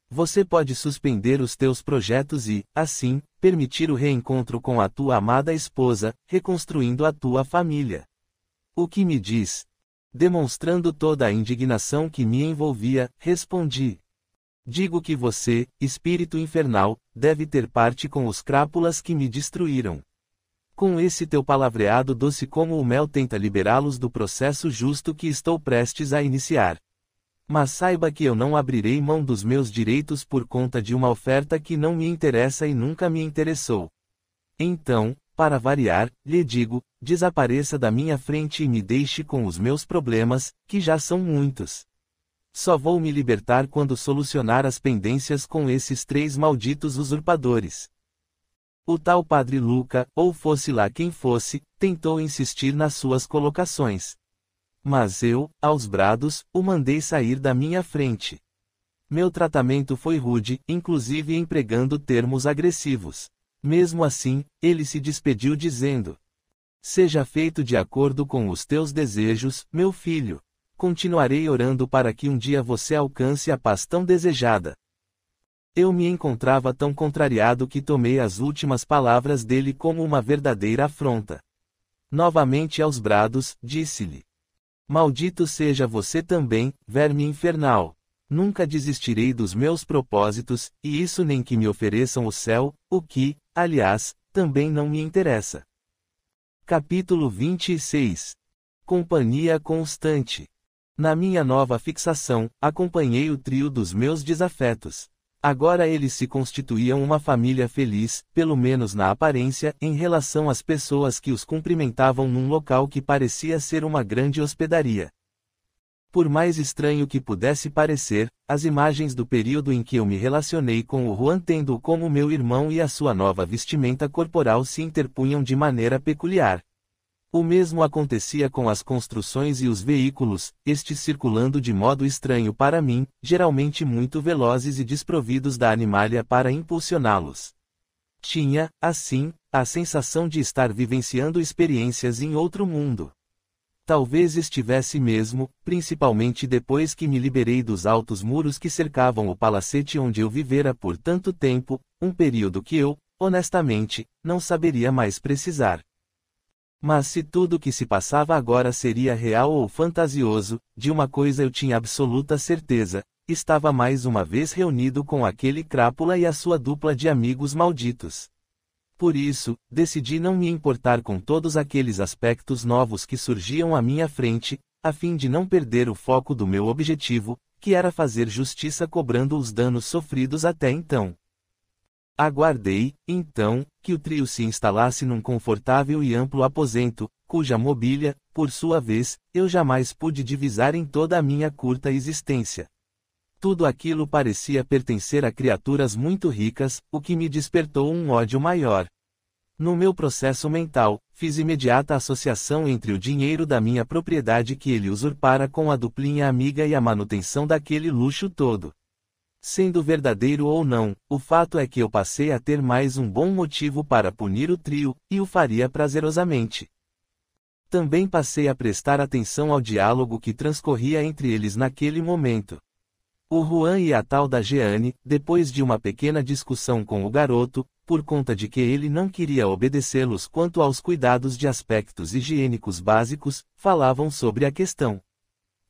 Você pode suspender os teus projetos e, assim, permitir o reencontro com a tua amada esposa, reconstruindo a tua família. O que me diz? Demonstrando toda a indignação que me envolvia, respondi. Digo que você, espírito infernal, deve ter parte com os crápulas que me destruíram. Com esse teu palavreado doce como o mel tenta liberá-los do processo justo que estou prestes a iniciar. Mas saiba que eu não abrirei mão dos meus direitos por conta de uma oferta que não me interessa e nunca me interessou. Então, para variar, lhe digo, desapareça da minha frente e me deixe com os meus problemas, que já são muitos. Só vou me libertar quando solucionar as pendências com esses 3 malditos usurpadores. O tal padre Luca, ou fosse lá quem fosse, tentou insistir nas suas colocações. Mas eu, aos brados, o mandei sair da minha frente. Meu tratamento foi rude, inclusive empregando termos agressivos. Mesmo assim, ele se despediu dizendo: seja feito de acordo com os teus desejos, meu filho. Continuarei orando para que um dia você alcance a paz tão desejada. Eu me encontrava tão contrariado que tomei as últimas palavras dele como uma verdadeira afronta. Novamente aos brados, disse-lhe: maldito seja você também, verme infernal. Nunca desistirei dos meus propósitos, e isso nem que me ofereçam o céu, o que, aliás, também não me interessa. Capítulo 26. Companhia constante. Na minha nova fixação, acompanhei o trio dos meus desafetos. Agora eles se constituíam uma família feliz, pelo menos na aparência, em relação às pessoas que os cumprimentavam num local que parecia ser uma grande hospedaria. Por mais estranho que pudesse parecer, as imagens do período em que eu me relacionei com o Juan tendo-o como meu irmão e a sua nova vestimenta corporal se interpunham de maneira peculiar. O mesmo acontecia com as construções e os veículos, estes circulando de modo estranho para mim, geralmente muito velozes e desprovidos da animalha para impulsioná-los. Tinha, assim, a sensação de estar vivenciando experiências em outro mundo. Talvez estivesse mesmo, principalmente depois que me liberei dos altos muros que cercavam o palacete onde eu vivera por tanto tempo, um período que eu, honestamente, não saberia mais precisar. Mas se tudo o que se passava agora seria real ou fantasioso, de uma coisa eu tinha absoluta certeza: estava mais uma vez reunido com aquele crápula e a sua dupla de amigos malditos. Por isso, decidi não me importar com todos aqueles aspectos novos que surgiam à minha frente, a fim de não perder o foco do meu objetivo, que era fazer justiça cobrando os danos sofridos até então. Aguardei, então, que o trio se instalasse num confortável e amplo aposento, cuja mobília, por sua vez, eu jamais pude divisar em toda a minha curta existência. Tudo aquilo parecia pertencer a criaturas muito ricas, o que me despertou um ódio maior. No meu processo mental, fiz imediata associação entre o dinheiro da minha propriedade que ele usurpara com a duplinha amiga e a manutenção daquele luxo todo. Sendo verdadeiro ou não, o fato é que eu passei a ter mais um bom motivo para punir o trio, e o faria prazerosamente. Também passei a prestar atenção ao diálogo que transcorria entre eles naquele momento. O Juan e a tal da Jeane, depois de uma pequena discussão com o garoto, por conta de que ele não queria obedecê-los quanto aos cuidados de aspectos higiênicos básicos, falavam sobre a questão.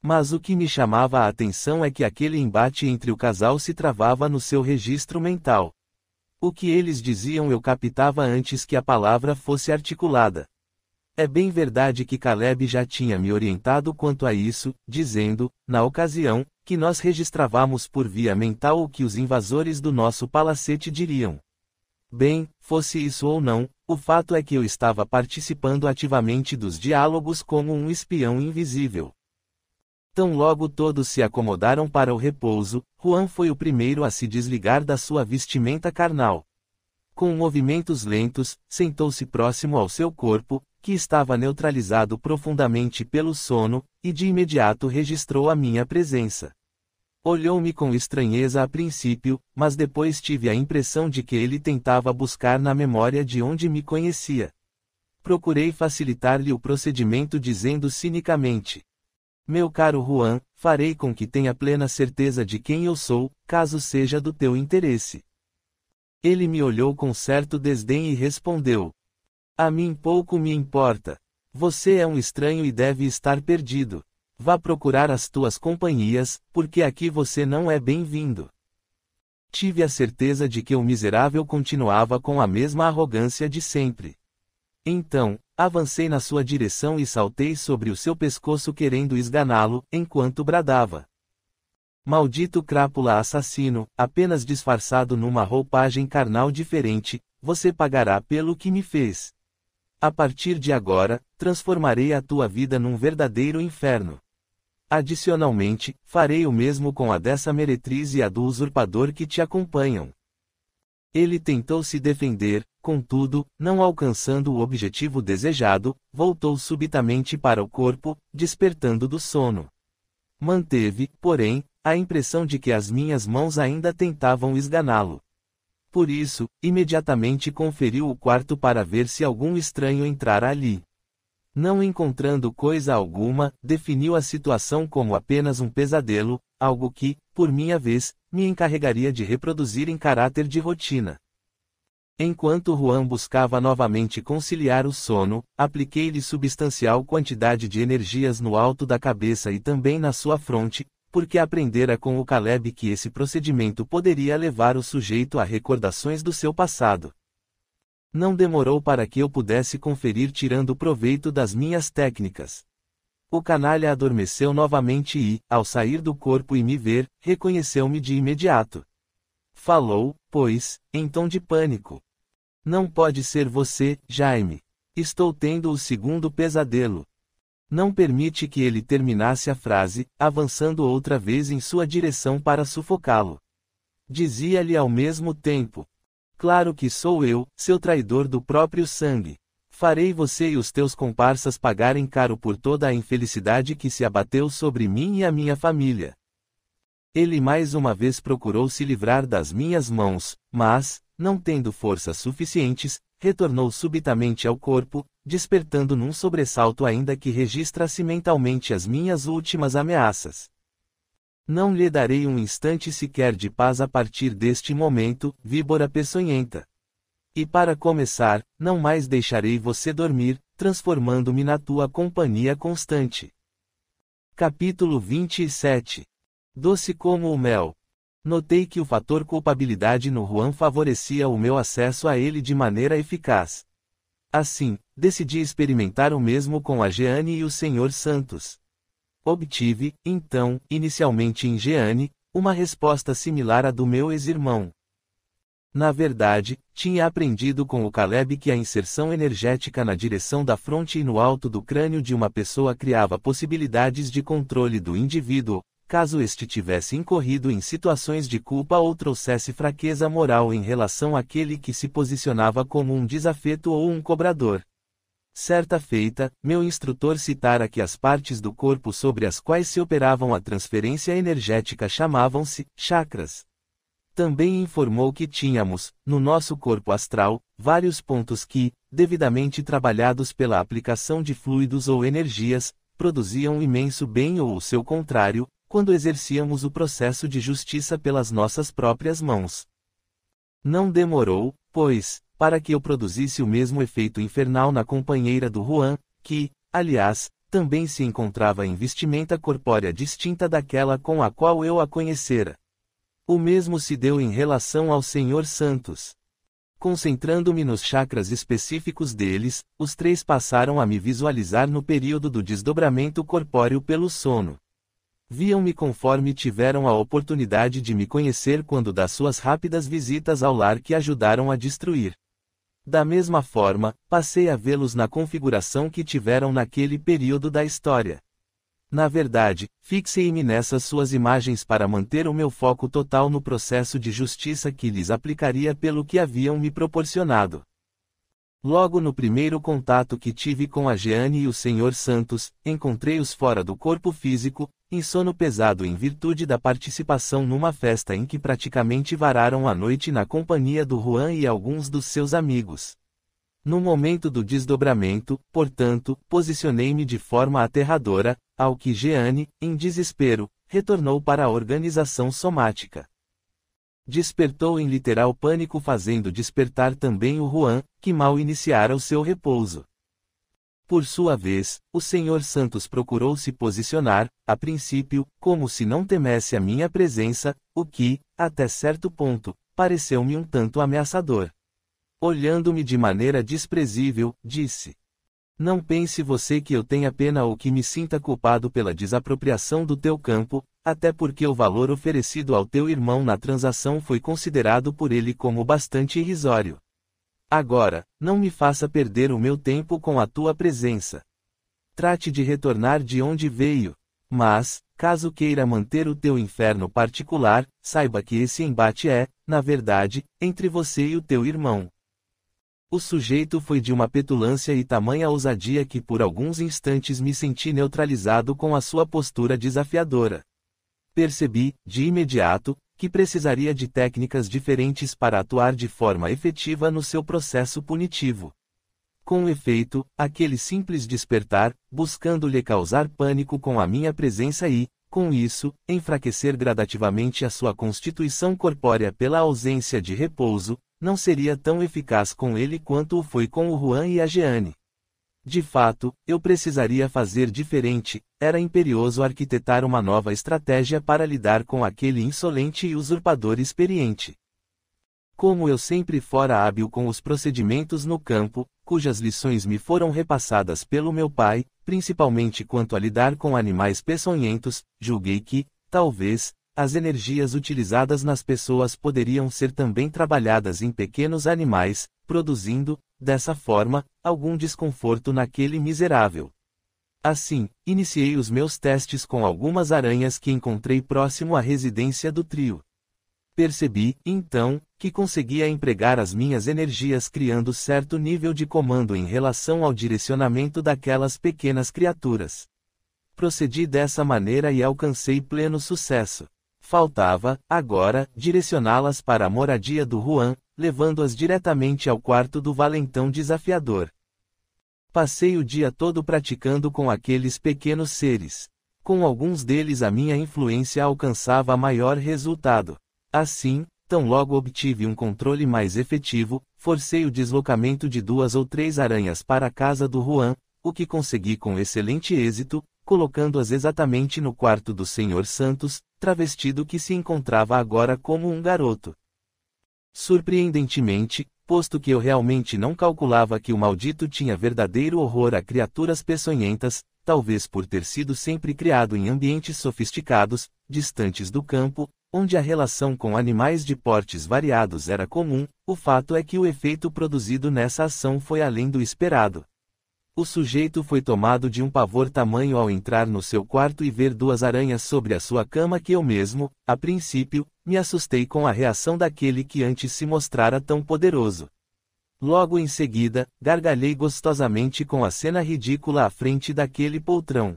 Mas o que me chamava a atenção é que aquele embate entre o casal se travava no seu registro mental. O que eles diziam eu captava antes que a palavra fosse articulada. É bem verdade que Caleb já tinha me orientado quanto a isso, dizendo, na ocasião, que nós registravamos por via mental o que os invasores do nosso palacete diriam. Bem, fosse isso ou não, o fato é que eu estava participando ativamente dos diálogos como um espião invisível. Tão logo todos se acomodaram para o repouso, Juan foi o primeiro a se desligar da sua vestimenta carnal. Com movimentos lentos, sentou-se próximo ao seu corpo, que estava neutralizado profundamente pelo sono, e de imediato registrou a minha presença. Olhou-me com estranheza a princípio, mas depois tive a impressão de que ele tentava buscar na memória de onde me conhecia. Procurei facilitar-lhe o procedimento dizendo cinicamente: meu caro Juan, farei com que tenha plena certeza de quem eu sou, caso seja do teu interesse. Ele me olhou com certo desdém e respondeu: a mim pouco me importa. Você é um estranho e deve estar perdido. Vá procurar as tuas companhias, porque aqui você não é bem-vindo. Tive a certeza de que o miserável continuava com a mesma arrogância de sempre. Então, avancei na sua direção e saltei sobre o seu pescoço querendo esganá-lo, enquanto bradava: maldito crápula assassino, apenas disfarçado numa roupagem carnal diferente, você pagará pelo que me fez. A partir de agora, transformarei a tua vida num verdadeiro inferno. Adicionalmente, farei o mesmo com a dessa meretriz e a do usurpador que te acompanham. Ele tentou se defender, contudo, não alcançando o objetivo desejado, voltou subitamente para o corpo, despertando do sono. Manteve, porém, a impressão de que as minhas mãos ainda tentavam esganá-lo. Por isso, imediatamente conferiu o quarto para ver se algum estranho entrara ali. Não encontrando coisa alguma, definiu a situação como apenas um pesadelo, algo que, por minha vez, me encarregaria de reproduzir em caráter de rotina. Enquanto Juan buscava novamente conciliar o sono, apliquei-lhe substancial quantidade de energias no alto da cabeça e também na sua fronte, porque aprendera com o Caleb que esse procedimento poderia levar o sujeito a recordações do seu passado. Não demorou para que eu pudesse conferir tirando proveito das minhas técnicas. O canalha adormeceu novamente e, ao sair do corpo e me ver, reconheceu-me de imediato. Falou, pois, em tom de pânico: não pode ser você, Jaime. Estou tendo o segundo pesadelo. Não permite que ele terminasse a frase, avançando outra vez em sua direção para sufocá-lo. Dizia-lhe ao mesmo tempo: claro que sou eu, seu traidor do próprio sangue. Farei você e os teus comparsas pagarem caro por toda a infelicidade que se abateu sobre mim e a minha família. Ele mais uma vez procurou se livrar das minhas mãos, mas, não tendo forças suficientes, retornou subitamente ao corpo, despertando num sobressalto ainda que registrasse mentalmente as minhas últimas ameaças. Não lhe darei um instante sequer de paz a partir deste momento, víbora peçonhenta. E para começar, não mais deixarei você dormir, transformando-me na tua companhia constante. Capítulo 27. Doce como o mel. Notei que o fator culpabilidade no Juan favorecia o meu acesso a ele de maneira eficaz. Assim, decidi experimentar o mesmo com a Jeane e o Sr. Santos. Obtive, então, inicialmente em Jeane, uma resposta similar à do meu ex-irmão. Na verdade, tinha aprendido com o Caleb que a inserção energética na direção da fronte e no alto do crânio de uma pessoa criava possibilidades de controle do indivíduo, caso este tivesse incorrido em situações de culpa ou trouxesse fraqueza moral em relação àquele que se posicionava como um desafeto ou um cobrador. Certa feita, meu instrutor citara que as partes do corpo sobre as quais se operavam a transferência energética chamavam-se chakras. Também informou que tínhamos, no nosso corpo astral, vários pontos que, devidamente trabalhados pela aplicação de fluidos ou energias, produziam imenso bem ou o seu contrário, quando exercíamos o processo de justiça pelas nossas próprias mãos. Não demorou, pois, para que eu produzisse o mesmo efeito infernal na companheira do Juan, que, aliás, também se encontrava em vestimenta corpórea distinta daquela com a qual eu a conhecera. O mesmo se deu em relação ao Senhor Santos. Concentrando-me nos chakras específicos deles, os três passaram a me visualizar no período do desdobramento corpóreo pelo sono. Viam-me conforme tiveram a oportunidade de me conhecer quando das suas rápidas visitas ao lar que ajudaram a destruir. Da mesma forma, passei a vê-los na configuração que tiveram naquele período da história. Na verdade, fixei-me nessas suas imagens para manter o meu foco total no processo de justiça que lhes aplicaria pelo que haviam me proporcionado. Logo no primeiro contato que tive com a Jeane e o Senhor Santos, encontrei-os fora do corpo físico, em sono pesado em virtude da participação numa festa em que praticamente vararam a noite na companhia do Juan e alguns dos seus amigos. No momento do desdobramento, portanto, posicionei-me de forma aterradora, ao que Jeane, em desespero, retornou para a organização somática. Despertou em literal pânico, fazendo despertar também o Juan, que mal iniciara o seu repouso. Por sua vez, o Senhor Santos procurou se posicionar, a princípio, como se não temesse a minha presença, o que, até certo ponto, pareceu-me um tanto ameaçador. Olhando-me de maneira desprezível, disse: "Não pense você que eu tenha pena ou que me sinta culpado pela desapropriação do teu campo, até porque o valor oferecido ao teu irmão na transação foi considerado por ele como bastante irrisório. Agora, não me faça perder o meu tempo com a tua presença. Trate de retornar de onde veio. Mas, caso queira manter o teu inferno particular, saiba que esse embate é, na verdade, entre você e o teu irmão." O sujeito foi de uma petulância e tamanha ousadia que por alguns instantes me senti neutralizado com a sua postura desafiadora. Percebi, de imediato, que precisaria de técnicas diferentes para atuar de forma efetiva no seu processo punitivo. Com efeito, aquele simples despertar, buscando-lhe causar pânico com a minha presença e, com isso, enfraquecer gradativamente a sua constituição corpórea pela ausência de repouso, não seria tão eficaz com ele quanto o foi com o Juan e a Jeane. De fato, eu precisaria fazer diferente, era imperioso arquitetar uma nova estratégia para lidar com aquele insolente e usurpador experiente. Como eu sempre fora hábil com os procedimentos no campo, cujas lições me foram repassadas pelo meu pai, principalmente quanto a lidar com animais peçonhentos, julguei que, talvez, as energias utilizadas nas pessoas poderiam ser também trabalhadas em pequenos animais, produzindo, dessa forma, algum desconforto naquele miserável. Assim, iniciei os meus testes com algumas aranhas que encontrei próximo à residência do trio. Percebi, então, que conseguia empregar as minhas energias criando certo nível de comando em relação ao direcionamento daquelas pequenas criaturas. Procedi dessa maneira e alcancei pleno sucesso. Faltava, agora, direcioná-las para a moradia do Juan, levando-as diretamente ao quarto do valentão desafiador. Passei o dia todo praticando com aqueles pequenos seres. Com alguns deles a minha influência alcançava maior resultado. Assim, tão logo obtive um controle mais efetivo, forcei o deslocamento de 2 ou 3 aranhas para a casa do Juan, o que consegui com excelente êxito, colocando-as exatamente no quarto do Senhor Santos, travestido que se encontrava agora como um garoto. Surpreendentemente, posto que eu realmente não calculava que o maldito tinha verdadeiro horror a criaturas peçonhentas, talvez por ter sido sempre criado em ambientes sofisticados, distantes do campo, onde a relação com animais de portes variados era comum, o fato é que o efeito produzido nessa ação foi além do esperado. O sujeito foi tomado de um pavor tamanho ao entrar no seu quarto e ver 2 aranhas sobre a sua cama que eu mesmo, a princípio, me assustei com a reação daquele que antes se mostrara tão poderoso. Logo em seguida, gargalhei gostosamente com a cena ridícula à frente daquele poltrão.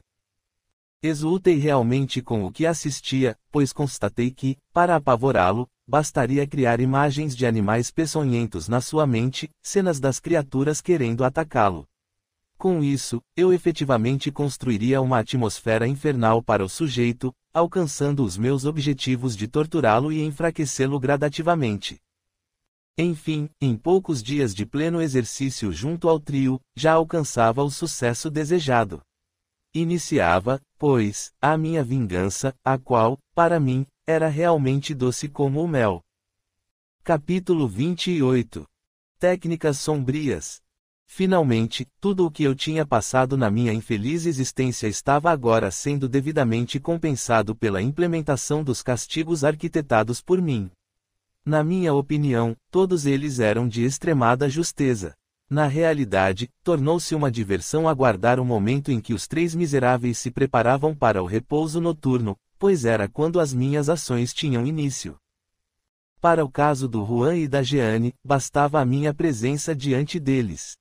Exultei realmente com o que assistia, pois constatei que, para apavorá-lo, bastaria criar imagens de animais peçonhentos na sua mente, cenas das criaturas querendo atacá-lo. Com isso, eu efetivamente construiria uma atmosfera infernal para o sujeito, alcançando os meus objetivos de torturá-lo e enfraquecê-lo gradativamente. Enfim, em poucos dias de pleno exercício junto ao trio, já alcançava o sucesso desejado. Iniciava, pois, a minha vingança, a qual, para mim, era realmente doce como o mel. Capítulo 28. Técnicas sombrias. Finalmente, tudo o que eu tinha passado na minha infeliz existência estava agora sendo devidamente compensado pela implementação dos castigos arquitetados por mim. Na minha opinião, todos eles eram de extremada justeza. Na realidade, tornou-se uma diversão aguardar o momento em que os 3 miseráveis se preparavam para o repouso noturno, pois era quando as minhas ações tinham início. Para o caso do Juan e da Jeanne, bastava a minha presença diante deles.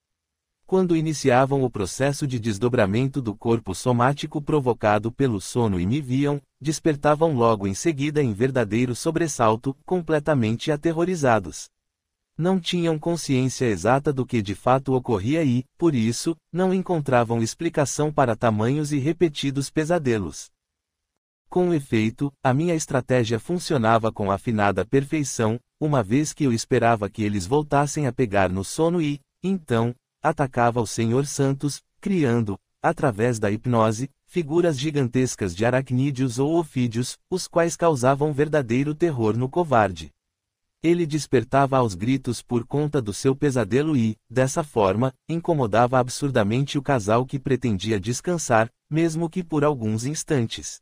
Quando iniciavam o processo de desdobramento do corpo somático provocado pelo sono e me viam, despertavam logo em seguida em verdadeiro sobressalto, completamente aterrorizados. Não tinham consciência exata do que de fato ocorria e, por isso, não encontravam explicação para tamanhos e repetidos pesadelos. Com efeito, a minha estratégia funcionava com afinada perfeição, uma vez que eu esperava que eles voltassem a pegar no sono e, então, atacava o Senhor Santos, criando, através da hipnose, figuras gigantescas de aracnídeos ou ofídeos, os quais causavam verdadeiro terror no covarde. Ele despertava aos gritos por conta do seu pesadelo e, dessa forma, incomodava absurdamente o casal que pretendia descansar, mesmo que por alguns instantes.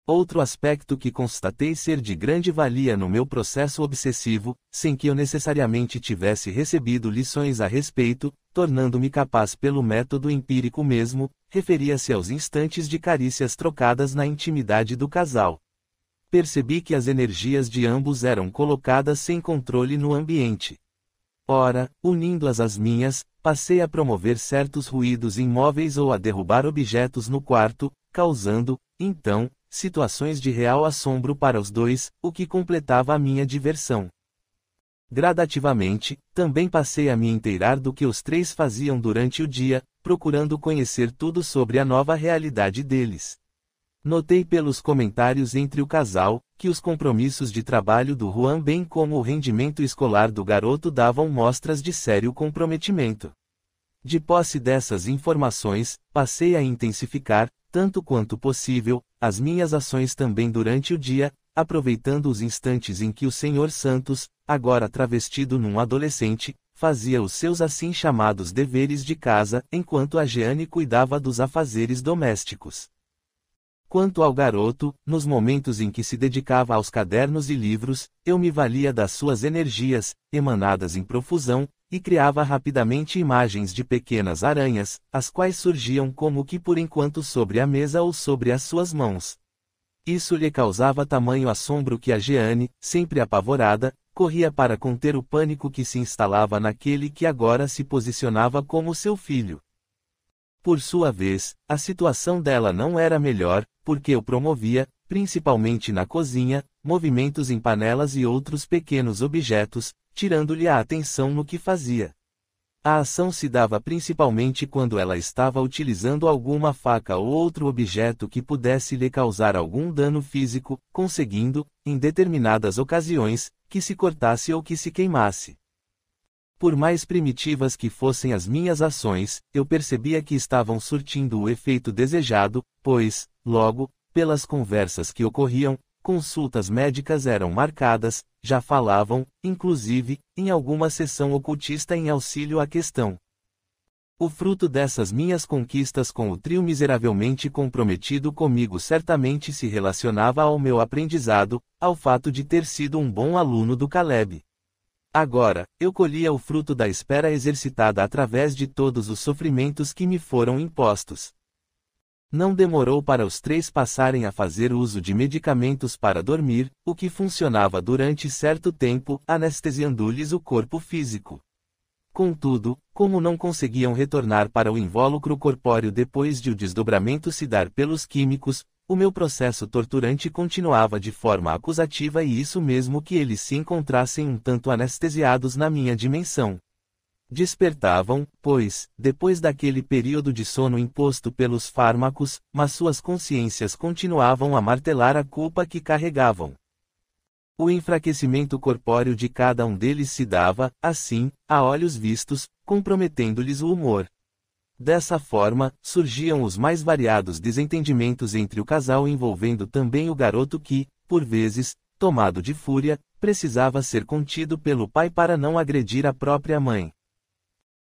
Outro aspecto que constatei ser de grande valia no meu processo obsessivo, sem que eu necessariamente tivesse recebido lições a respeito, tornando-me capaz pelo método empírico mesmo, referia-se aos instantes de carícias trocadas na intimidade do casal. Percebi que as energias de ambos eram colocadas sem controle no ambiente. Ora, unindo-as às minhas, passei a promover certos ruídos imóveis ou a derrubar objetos no quarto, causando, então, situações de real assombro para os dois, o que completava a minha diversão. Gradativamente, também passei a me inteirar do que os 3 faziam durante o dia, procurando conhecer tudo sobre a nova realidade deles. Notei pelos comentários entre o casal, que os compromissos de trabalho do Juan bem como o rendimento escolar do garoto davam mostras de sério comprometimento. De posse dessas informações, passei a intensificar, tanto quanto possível, as minhas ações também durante o dia, aproveitando os instantes em que o Senhor Santos, agora travestido num adolescente, fazia os seus assim chamados deveres de casa, enquanto a Jeanne cuidava dos afazeres domésticos. Quanto ao garoto, nos momentos em que se dedicava aos cadernos e livros, eu me valia das suas energias, emanadas em profusão, e criava rapidamente imagens de pequenas aranhas, as quais surgiam como que por enquanto sobre a mesa ou sobre as suas mãos. Isso lhe causava tamanho assombro que a Jeanne, sempre apavorada, corria para conter o pânico que se instalava naquele que agora se posicionava como seu filho. Por sua vez, a situação dela não era melhor, porque eu promovia, principalmente na cozinha, movimentos em panelas e outros pequenos objetos, tirando-lhe a atenção no que fazia. A ação se dava principalmente quando ela estava utilizando alguma faca ou outro objeto que pudesse lhe causar algum dano físico, conseguindo, em determinadas ocasiões, que se cortasse ou que se queimasse. Por mais primitivas que fossem as minhas ações, eu percebia que estavam surtindo o efeito desejado, pois, logo, pelas conversas que ocorriam, consultas médicas eram marcadas, já falavam, inclusive, em alguma sessão ocultista em auxílio à questão. O fruto dessas minhas conquistas com o trio miseravelmente comprometido comigo certamente se relacionava ao meu aprendizado, ao fato de ter sido um bom aluno do Caleb. Agora, eu colhia o fruto da espera exercitada através de todos os sofrimentos que me foram impostos. Não demorou para os três passarem a fazer uso de medicamentos para dormir, o que funcionava durante certo tempo, anestesiando-lhes o corpo físico. Contudo, como não conseguiam retornar para o invólucro corpóreo depois de o desdobramento se dar pelos químicos, o meu processo torturante continuava de forma acusativa e isso mesmo que eles se encontrassem um tanto anestesiados na minha dimensão. Despertavam, pois, depois daquele período de sono imposto pelos fármacos, mas suas consciências continuavam a martelar a culpa que carregavam. O enfraquecimento corpóreo de cada um deles se dava, assim, a olhos vistos, comprometendo-lhes o humor. Dessa forma, surgiam os mais variados desentendimentos entre o casal envolvendo também o garoto que, por vezes, tomado de fúria, precisava ser contido pelo pai para não agredir a própria mãe.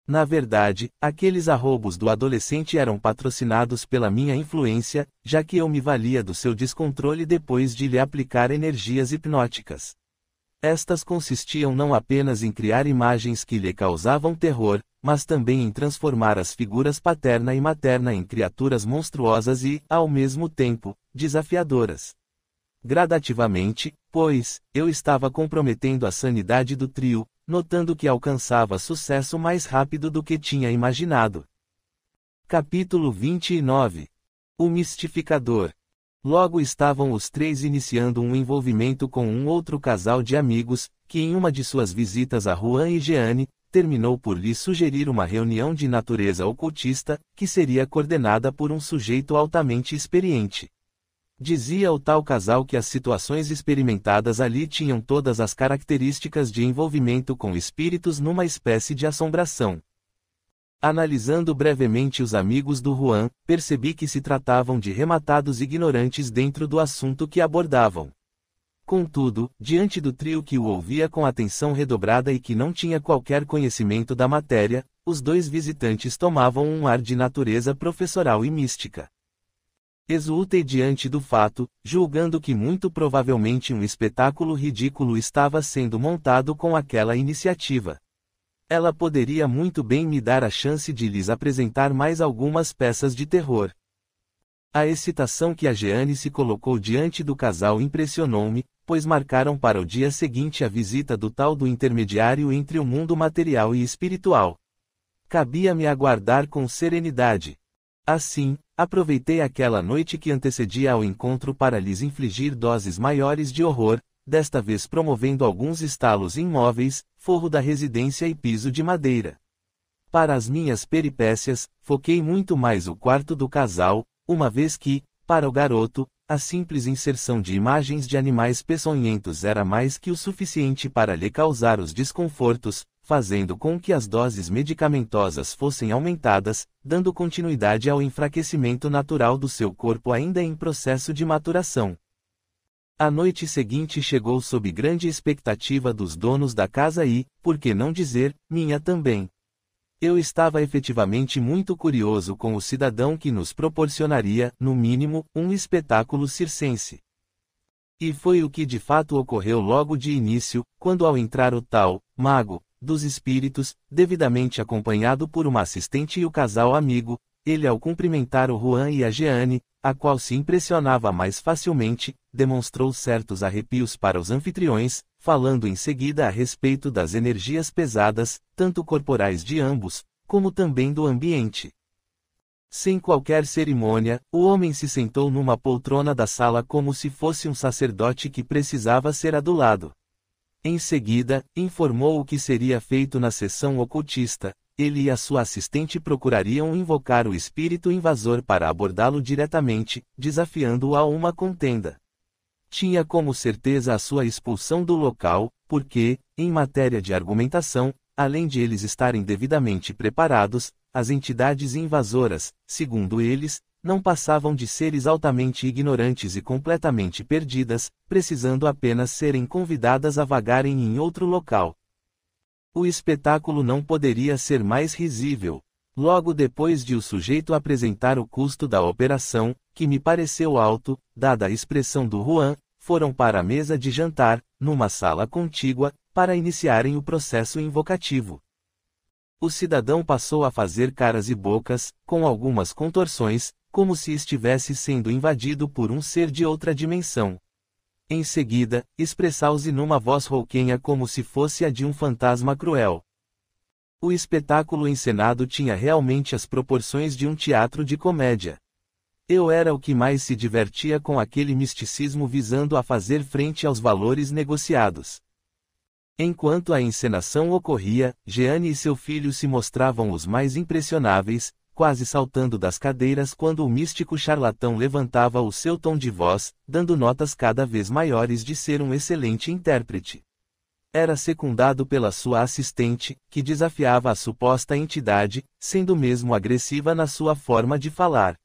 Na verdade, aqueles arroubos do adolescente eram patrocinados pela minha influência, já que eu me valia do seu descontrole depois de lhe aplicar energias hipnóticas. Estas consistiam não apenas em criar imagens que lhe causavam terror, mas também em transformar as figuras paterna e materna em criaturas monstruosas e, ao mesmo tempo, desafiadoras. Gradativamente, pois, eu estava comprometendo a sanidade do trio, notando que alcançava sucesso mais rápido do que tinha imaginado. Capítulo 29. O Mistificador. Logo estavam os três iniciando um envolvimento com um outro casal de amigos, que em uma de suas visitas a Juan e Jeanne, terminou por lhes sugerir uma reunião de natureza ocultista, que seria coordenada por um sujeito altamente experiente. Dizia o tal casal que as situações experimentadas ali tinham todas as características de envolvimento com espíritos numa espécie de assombração. Analisando brevemente os amigos do Juan, percebi que se tratavam de rematados ignorantes dentro do assunto que abordavam. Contudo, diante do trio que o ouvia com atenção redobrada e que não tinha qualquer conhecimento da matéria, os dois visitantes tomavam um ar de natureza professoral e mística. Exultei diante do fato, julgando que muito provavelmente um espetáculo ridículo estava sendo montado com aquela iniciativa. Ela poderia muito bem me dar a chance de lhes apresentar mais algumas peças de terror. A excitação que a Jeanne se colocou diante do casal impressionou-me, pois marcaram para o dia seguinte a visita do tal do intermediário entre o mundo material e espiritual. Cabia-me aguardar com serenidade. Assim, aproveitei aquela noite que antecedia ao encontro para lhes infligir doses maiores de horror, desta vez promovendo alguns estalos em móveis, forro da residência e piso de madeira. Para as minhas peripécias, foquei muito mais o quarto do casal, uma vez que, para o garoto, a simples inserção de imagens de animais peçonhentos era mais que o suficiente para lhe causar os desconfortos, fazendo com que as doses medicamentosas fossem aumentadas, dando continuidade ao enfraquecimento natural do seu corpo ainda em processo de maturação. A noite seguinte chegou sob grande expectativa dos donos da casa e, por que não dizer, minha também. Eu estava efetivamente muito curioso com o cidadão que nos proporcionaria, no mínimo, um espetáculo circense. E foi o que de fato ocorreu logo de início, quando ao entrar o tal mago dos espíritos, devidamente acompanhado por uma assistente e o casal amigo, ele ao cumprimentar o Juan e a Jeanne, a qual se impressionava mais facilmente, demonstrou certos arrepios para os anfitriões, falando em seguida a respeito das energias pesadas, tanto corporais de ambos, como também do ambiente. Sem qualquer cerimônia, o homem se sentou numa poltrona da sala como se fosse um sacerdote que precisava ser adulado. Em seguida, informou o que seria feito na sessão ocultista. Ele e a sua assistente procurariam invocar o espírito invasor para abordá-lo diretamente, desafiando-o a uma contenda. Tinha como certeza a sua expulsão do local, porque, em matéria de argumentação, além de eles estarem devidamente preparados, as entidades invasoras, segundo eles, não passavam de seres altamente ignorantes e completamente perdidas, precisando apenas serem convidadas a vagarem em outro local. O espetáculo não poderia ser mais risível. Logo depois de o sujeito apresentar o custo da operação, que me pareceu alto, dada a expressão do Juan, foram para a mesa de jantar, numa sala contígua, para iniciarem o processo invocativo. O cidadão passou a fazer caras e bocas, com algumas contorções, como se estivesse sendo invadido por um ser de outra dimensão. Em seguida, expressou-se numa voz rouquenha como se fosse a de um fantasma cruel. O espetáculo encenado tinha realmente as proporções de um teatro de comédia. Eu era o que mais se divertia com aquele misticismo visando a fazer frente aos valores negociados. Enquanto a encenação ocorria, Jeanne e seu filho se mostravam os mais impressionáveis, quase saltando das cadeiras quando o místico charlatão levantava o seu tom de voz, dando notas cada vez maiores de ser um excelente intérprete. Era secundado pela sua assistente, que desafiava a suposta entidade, sendo mesmo agressiva na sua forma de falar.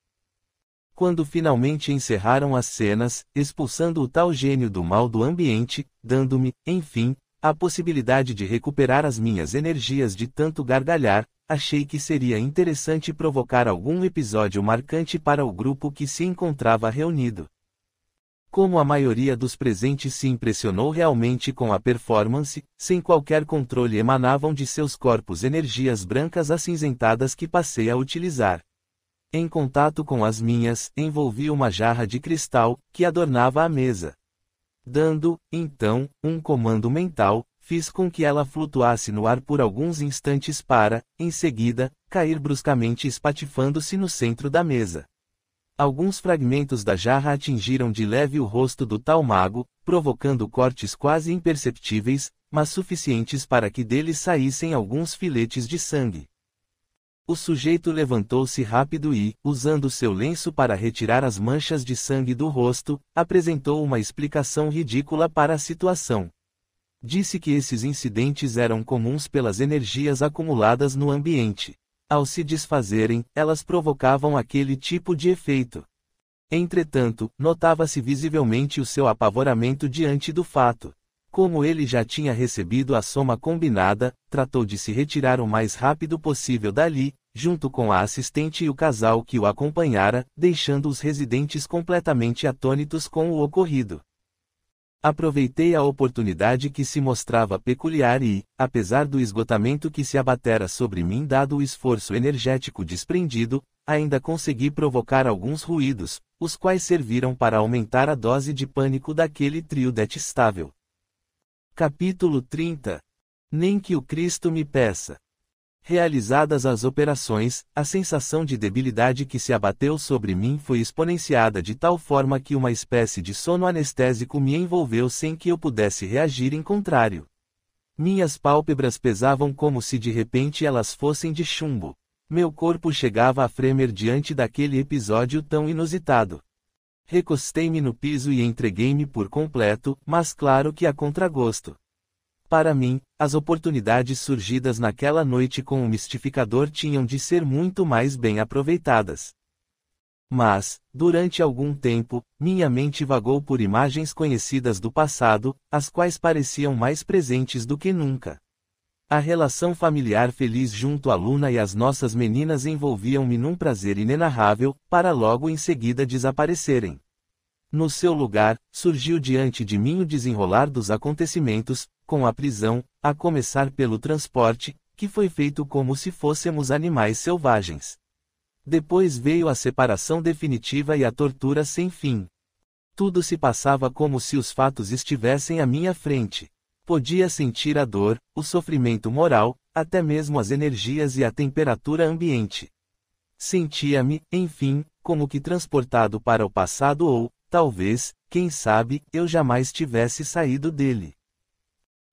Quando finalmente encerraram as cenas, expulsando o tal gênio do mal do ambiente, dando-me, enfim, a possibilidade de recuperar as minhas energias de tanto gargalhar, achei que seria interessante provocar algum episódio marcante para o grupo que se encontrava reunido. Como a maioria dos presentes se impressionou realmente com a performance, sem qualquer controle emanavam de seus corpos energias brancas acinzentadas que passei a utilizar. Em contato com as minhas, envolvi uma jarra de cristal, que adornava a mesa. Dando, então, um comando mental, fiz com que ela flutuasse no ar por alguns instantes para, em seguida, cair bruscamente espatifando-se no centro da mesa. Alguns fragmentos da jarra atingiram de leve o rosto do tal mago, provocando cortes quase imperceptíveis, mas suficientes para que deles saíssem alguns filetes de sangue. O sujeito levantou-se rápido e, usando seu lenço para retirar as manchas de sangue do rosto, apresentou uma explicação ridícula para a situação. Disse que esses incidentes eram comuns pelas energias acumuladas no ambiente. Ao se desfazerem, elas provocavam aquele tipo de efeito. Entretanto, notava-se visivelmente o seu apavoramento diante do fato. Como ele já tinha recebido a soma combinada, tratou de se retirar o mais rápido possível dali, junto com a assistente e o casal que o acompanhara, deixando os residentes completamente atônitos com o ocorrido. Aproveitei a oportunidade que se mostrava peculiar e, apesar do esgotamento que se abatera sobre mim dado o esforço energético desprendido, ainda consegui provocar alguns ruídos, os quais serviram para aumentar a dose de pânico daquele trio detestável. Capítulo 30. Nem que o Cristo me peça. Realizadas as operações, a sensação de debilidade que se abateu sobre mim foi exponenciada de tal forma que uma espécie de sono anestésico me envolveu sem que eu pudesse reagir em contrário. Minhas pálpebras pesavam como se de repente elas fossem de chumbo. Meu corpo chegava a fremer diante daquele episódio tão inusitado. Recostei-me no piso e entreguei-me por completo, mas claro que a contragosto. Para mim, as oportunidades surgidas naquela noite com o mistificador tinham de ser muito mais bem aproveitadas. Mas, durante algum tempo, minha mente vagou por imagens conhecidas do passado, as quais pareciam mais presentes do que nunca. A relação familiar feliz junto à Luna e as nossas meninas envolviam-me num prazer inenarrável, para logo em seguida desaparecerem. No seu lugar, surgiu diante de mim o desenrolar dos acontecimentos, com a prisão, a começar pelo transporte, que foi feito como se fôssemos animais selvagens. Depois veio a separação definitiva e a tortura sem fim. Tudo se passava como se os fatos estivessem à minha frente. Podia sentir a dor, o sofrimento moral, até mesmo as energias e a temperatura ambiente. Sentia-me, enfim, como que transportado para o passado ou, talvez, quem sabe, eu jamais tivesse saído dele.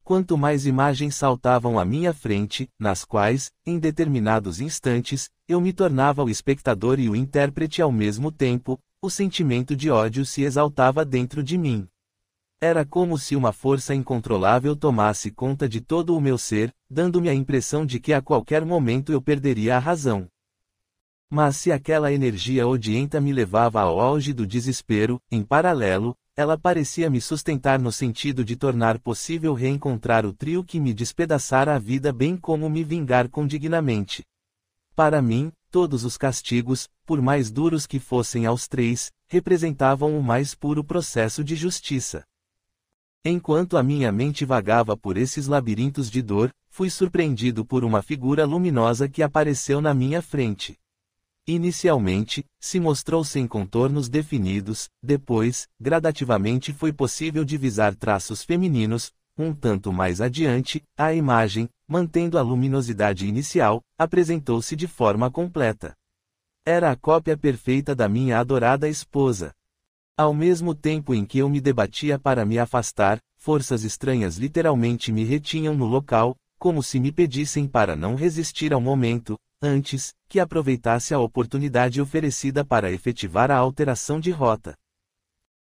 Quanto mais imagens saltavam à minha frente, nas quais, em determinados instantes, eu me tornava o espectador e o intérprete ao mesmo tempo, o sentimento de ódio se exaltava dentro de mim. Era como se uma força incontrolável tomasse conta de todo o meu ser, dando-me a impressão de que a qualquer momento eu perderia a razão. Mas se aquela energia odienta me levava ao auge do desespero, em paralelo, ela parecia me sustentar no sentido de tornar possível reencontrar o trio que me despedaçara a vida bem como me vingar condignamente. Para mim, todos os castigos, por mais duros que fossem aos três, representavam o mais puro processo de justiça. Enquanto a minha mente vagava por esses labirintos de dor, fui surpreendido por uma figura luminosa que apareceu na minha frente. Inicialmente, se mostrou sem contornos definidos, depois, gradativamente foi possível divisar traços femininos. Um tanto mais adiante, a imagem, mantendo a luminosidade inicial, apresentou-se de forma completa. Era a cópia perfeita da minha adorada esposa. Ao mesmo tempo em que eu me debatia para me afastar, forças estranhas literalmente me retinham no local, como se me pedissem para não resistir ao momento, antes que aproveitasse a oportunidade oferecida para efetivar a alteração de rota.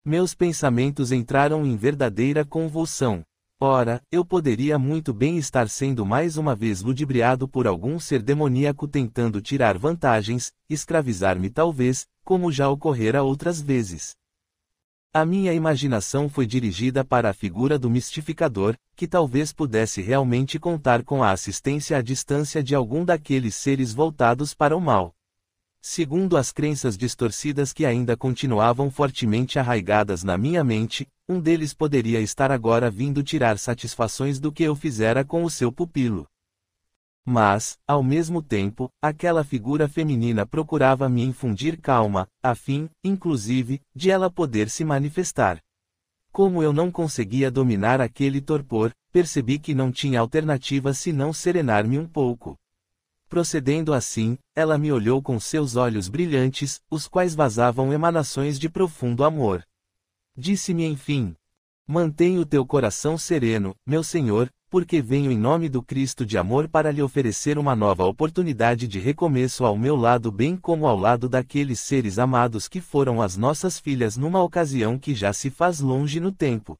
Meus pensamentos entraram em verdadeira convulsão. Ora, eu poderia muito bem estar sendo mais uma vez ludibriado por algum ser demoníaco tentando tirar vantagens, escravizar-me talvez, como já ocorrera outras vezes. A minha imaginação foi dirigida para a figura do mistificador, que talvez pudesse realmente contar com a assistência à distância de algum daqueles seres voltados para o mal. Segundo as crenças distorcidas que ainda continuavam fortemente arraigadas na minha mente, um deles poderia estar agora vindo tirar satisfações do que eu fizera com o seu pupilo. Mas, ao mesmo tempo, aquela figura feminina procurava me infundir calma, a fim, inclusive, de ela poder se manifestar. Como eu não conseguia dominar aquele torpor, percebi que não tinha alternativa senão serenar-me um pouco. Procedendo assim, ela me olhou com seus olhos brilhantes, os quais vazavam emanações de profundo amor. Disse-me enfim: mantenha o teu coração sereno, meu Senhor, porque venho em nome do Cristo de amor para lhe oferecer uma nova oportunidade de recomeço ao meu lado bem como ao lado daqueles seres amados que foram as nossas filhas numa ocasião que já se faz longe no tempo.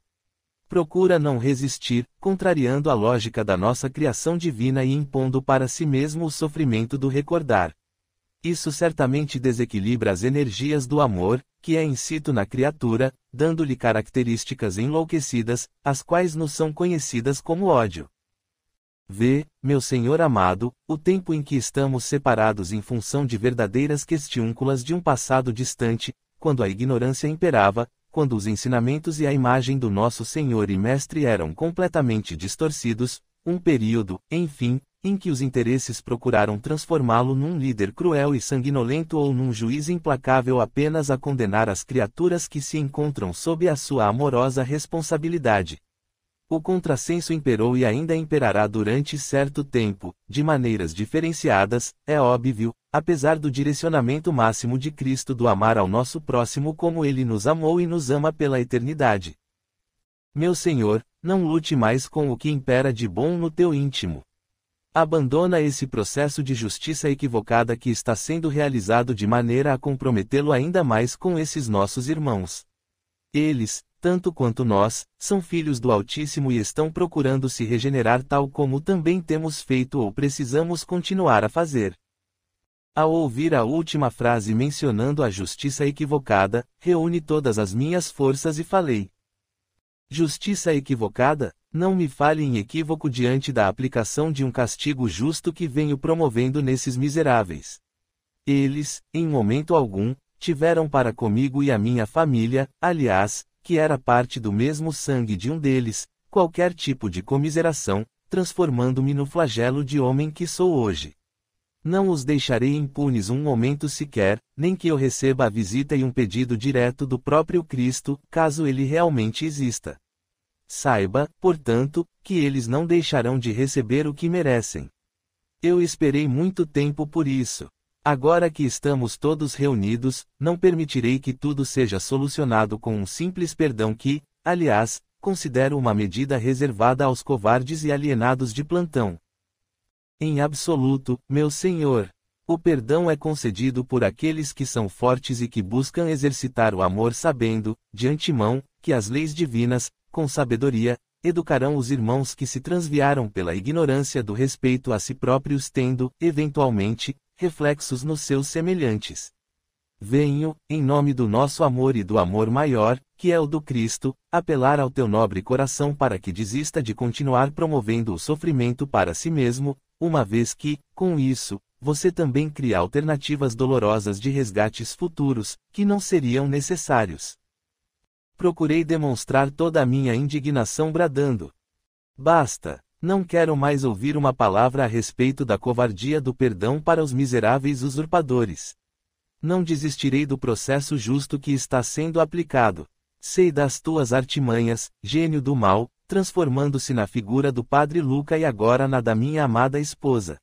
Procura não resistir, contrariando a lógica da nossa criação divina e impondo para si mesmo o sofrimento do recordar. Isso certamente desequilibra as energias do amor, que é incito na criatura, dando-lhe características enlouquecidas, as quais nos são conhecidas como ódio. Vê, meu Senhor amado, o tempo em que estamos separados em função de verdadeiras questiúnculas de um passado distante, quando a ignorância imperava, quando os ensinamentos e a imagem do nosso Senhor e Mestre eram completamente distorcidos, um período, enfim, em que os interesses procuraram transformá-lo num líder cruel e sanguinolento ou num juiz implacável apenas a condenar as criaturas que se encontram sob a sua amorosa responsabilidade. O contrassenso imperou e ainda imperará durante certo tempo, de maneiras diferenciadas, é óbvio, apesar do direcionamento máximo de Cristo do amar ao nosso próximo como Ele nos amou e nos ama pela eternidade. Meu Senhor, não lute mais com o que impera de bom no teu íntimo. Abandona esse processo de justiça equivocada que está sendo realizado de maneira a comprometê-lo ainda mais com esses nossos irmãos. Eles, tanto quanto nós, são filhos do Altíssimo e estão procurando se regenerar tal como também temos feito ou precisamos continuar a fazer. Ao ouvir a última frase mencionando a justiça equivocada, reúne todas as minhas forças e falei: justiça equivocada? Não me fale em equívoco diante da aplicação de um castigo justo que venho promovendo nesses miseráveis. Eles, em momento algum, tiveram para comigo e a minha família, aliás, que era parte do mesmo sangue de um deles, qualquer tipo de comiseração, transformando-me no flagelo de homem que sou hoje. Não os deixarei impunes um momento sequer, nem que eu receba a visita e um pedido direto do próprio Cristo, caso ele realmente exista. Saiba, portanto, que eles não deixarão de receber o que merecem. Eu esperei muito tempo por isso. Agora que estamos todos reunidos, não permitirei que tudo seja solucionado com um simples perdão que, aliás, considero uma medida reservada aos covardes e alienados de plantão. Em absoluto, meu Senhor. O perdão é concedido por aqueles que são fortes e que buscam exercitar o amor sabendo, de antemão, que as leis divinas, com sabedoria, educarão os irmãos que se transviaram pela ignorância do respeito a si próprios tendo, eventualmente, reflexos nos seus semelhantes. Venho, em nome do nosso amor e do amor maior, que é o do Cristo, apelar ao teu nobre coração para que desista de continuar promovendo o sofrimento para si mesmo, uma vez que, com isso, você também cria alternativas dolorosas de resgates futuros, que não seriam necessários. Procurei demonstrar toda a minha indignação bradando: basta! Não quero mais ouvir uma palavra a respeito da covardia do perdão para os miseráveis usurpadores. Não desistirei do processo justo que está sendo aplicado. Sei das tuas artimanhas, gênio do mal, transformando-se na figura do Padre Luca e agora na da minha amada esposa.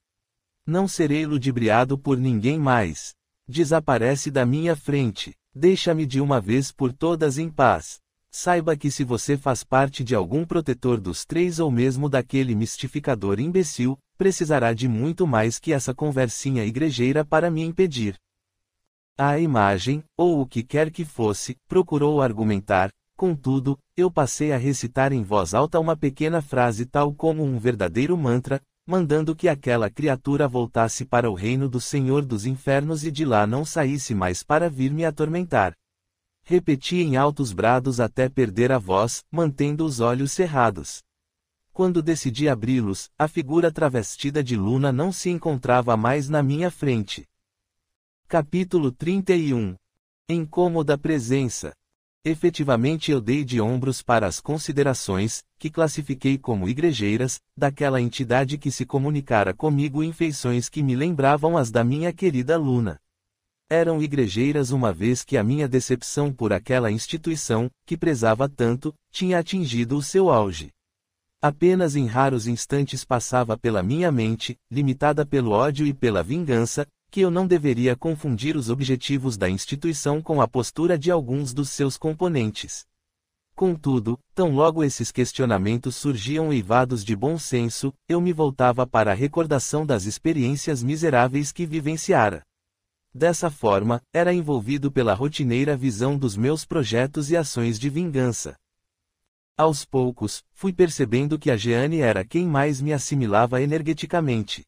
Não serei ludibriado por ninguém mais. Desaparece da minha frente. Deixa-me de uma vez por todas em paz. Saiba que se você faz parte de algum protetor dos três ou mesmo daquele mistificador imbecil, precisará de muito mais que essa conversinha igrejeira para me impedir. A imagem, ou o que quer que fosse, procurou argumentar, contudo, eu passei a recitar em voz alta uma pequena frase tal como um verdadeiro mantra, mandando que aquela criatura voltasse para o reino do Senhor dos Infernos e de lá não saísse mais para vir me atormentar. Repeti em altos brados até perder a voz, mantendo os olhos cerrados. Quando decidi abri-los, a figura travestida de Luna não se encontrava mais na minha frente. Capítulo 31. Incômoda presença. Efetivamente eu dei de ombros para as considerações, que classifiquei como igrejeiras, daquela entidade que se comunicara comigo em feições que me lembravam as da minha querida Luna. Eram igrejeiras uma vez que a minha decepção por aquela instituição, que prezava tanto, tinha atingido o seu auge. Apenas em raros instantes passava pela minha mente, limitada pelo ódio e pela vingança, que eu não deveria confundir os objetivos da instituição com a postura de alguns dos seus componentes. Contudo, tão logo esses questionamentos surgiam eivados de bom senso, eu me voltava para a recordação das experiências miseráveis que vivenciara. Dessa forma, era envolvido pela rotineira visão dos meus projetos e ações de vingança. Aos poucos, fui percebendo que a Jeanne era quem mais me assimilava energeticamente.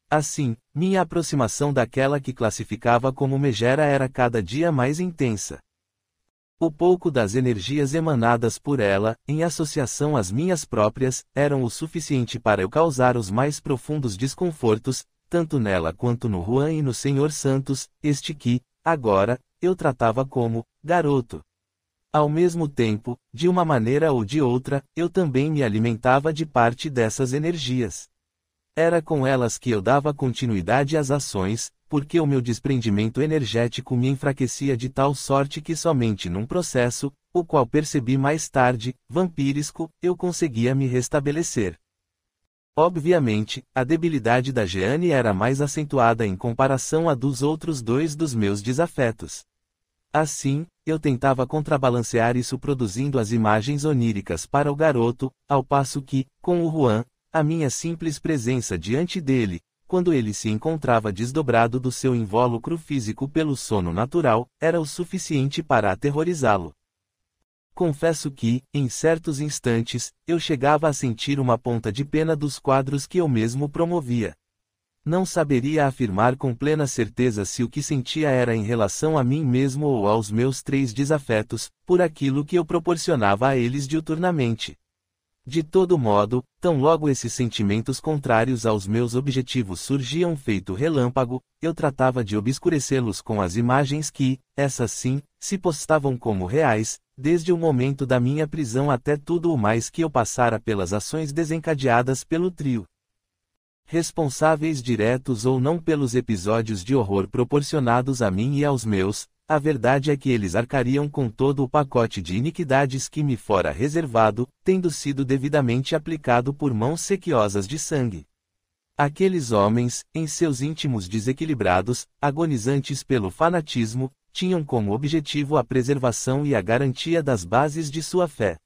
Assim, minha aproximação daquela que classificava como megera era cada dia mais intensa. O pouco das energias emanadas por ela, em associação às minhas próprias, eram o suficiente para eu causar os mais profundos desconfortos, tanto nela quanto no Juan e no Senhor Santos, este que, agora, eu tratava como garoto. Ao mesmo tempo, de uma maneira ou de outra, eu também me alimentava de parte dessas energias. Era com elas que eu dava continuidade às ações, porque o meu desprendimento energético me enfraquecia de tal sorte que somente num processo, o qual percebi mais tarde, vampiresco, eu conseguia me restabelecer. Obviamente, a debilidade da Jeanne era mais acentuada em comparação à dos outros dois dos meus desafetos. Assim, eu tentava contrabalancear isso produzindo as imagens oníricas para o garoto, ao passo que, com o Juan, a minha simples presença diante dele, quando ele se encontrava desdobrado do seu invólucro físico pelo sono natural, era o suficiente para aterrorizá-lo. Confesso que, em certos instantes, eu chegava a sentir uma ponta de pena dos quadros que eu mesmo promovia. Não saberia afirmar com plena certeza se o que sentia era em relação a mim mesmo ou aos meus três desafetos, por aquilo que eu proporcionava a eles diuturnamente. De todo modo, tão logo esses sentimentos contrários aos meus objetivos surgiam feito relâmpago, eu tratava de obscurecê-los com as imagens que, essas sim, se postavam como reais, desde o momento da minha prisão até tudo o mais que eu passara pelas ações desencadeadas pelo trio. Responsáveis diretos ou não pelos episódios de horror proporcionados a mim e aos meus, a verdade é que eles arcariam com todo o pacote de iniquidades que me fora reservado, tendo sido devidamente aplicado por mãos sequiosas de sangue. Aqueles homens, em seus íntimos desequilibrados, agonizantes pelo fanatismo, tinham como objetivo a preservação e a garantia das bases de sua fé.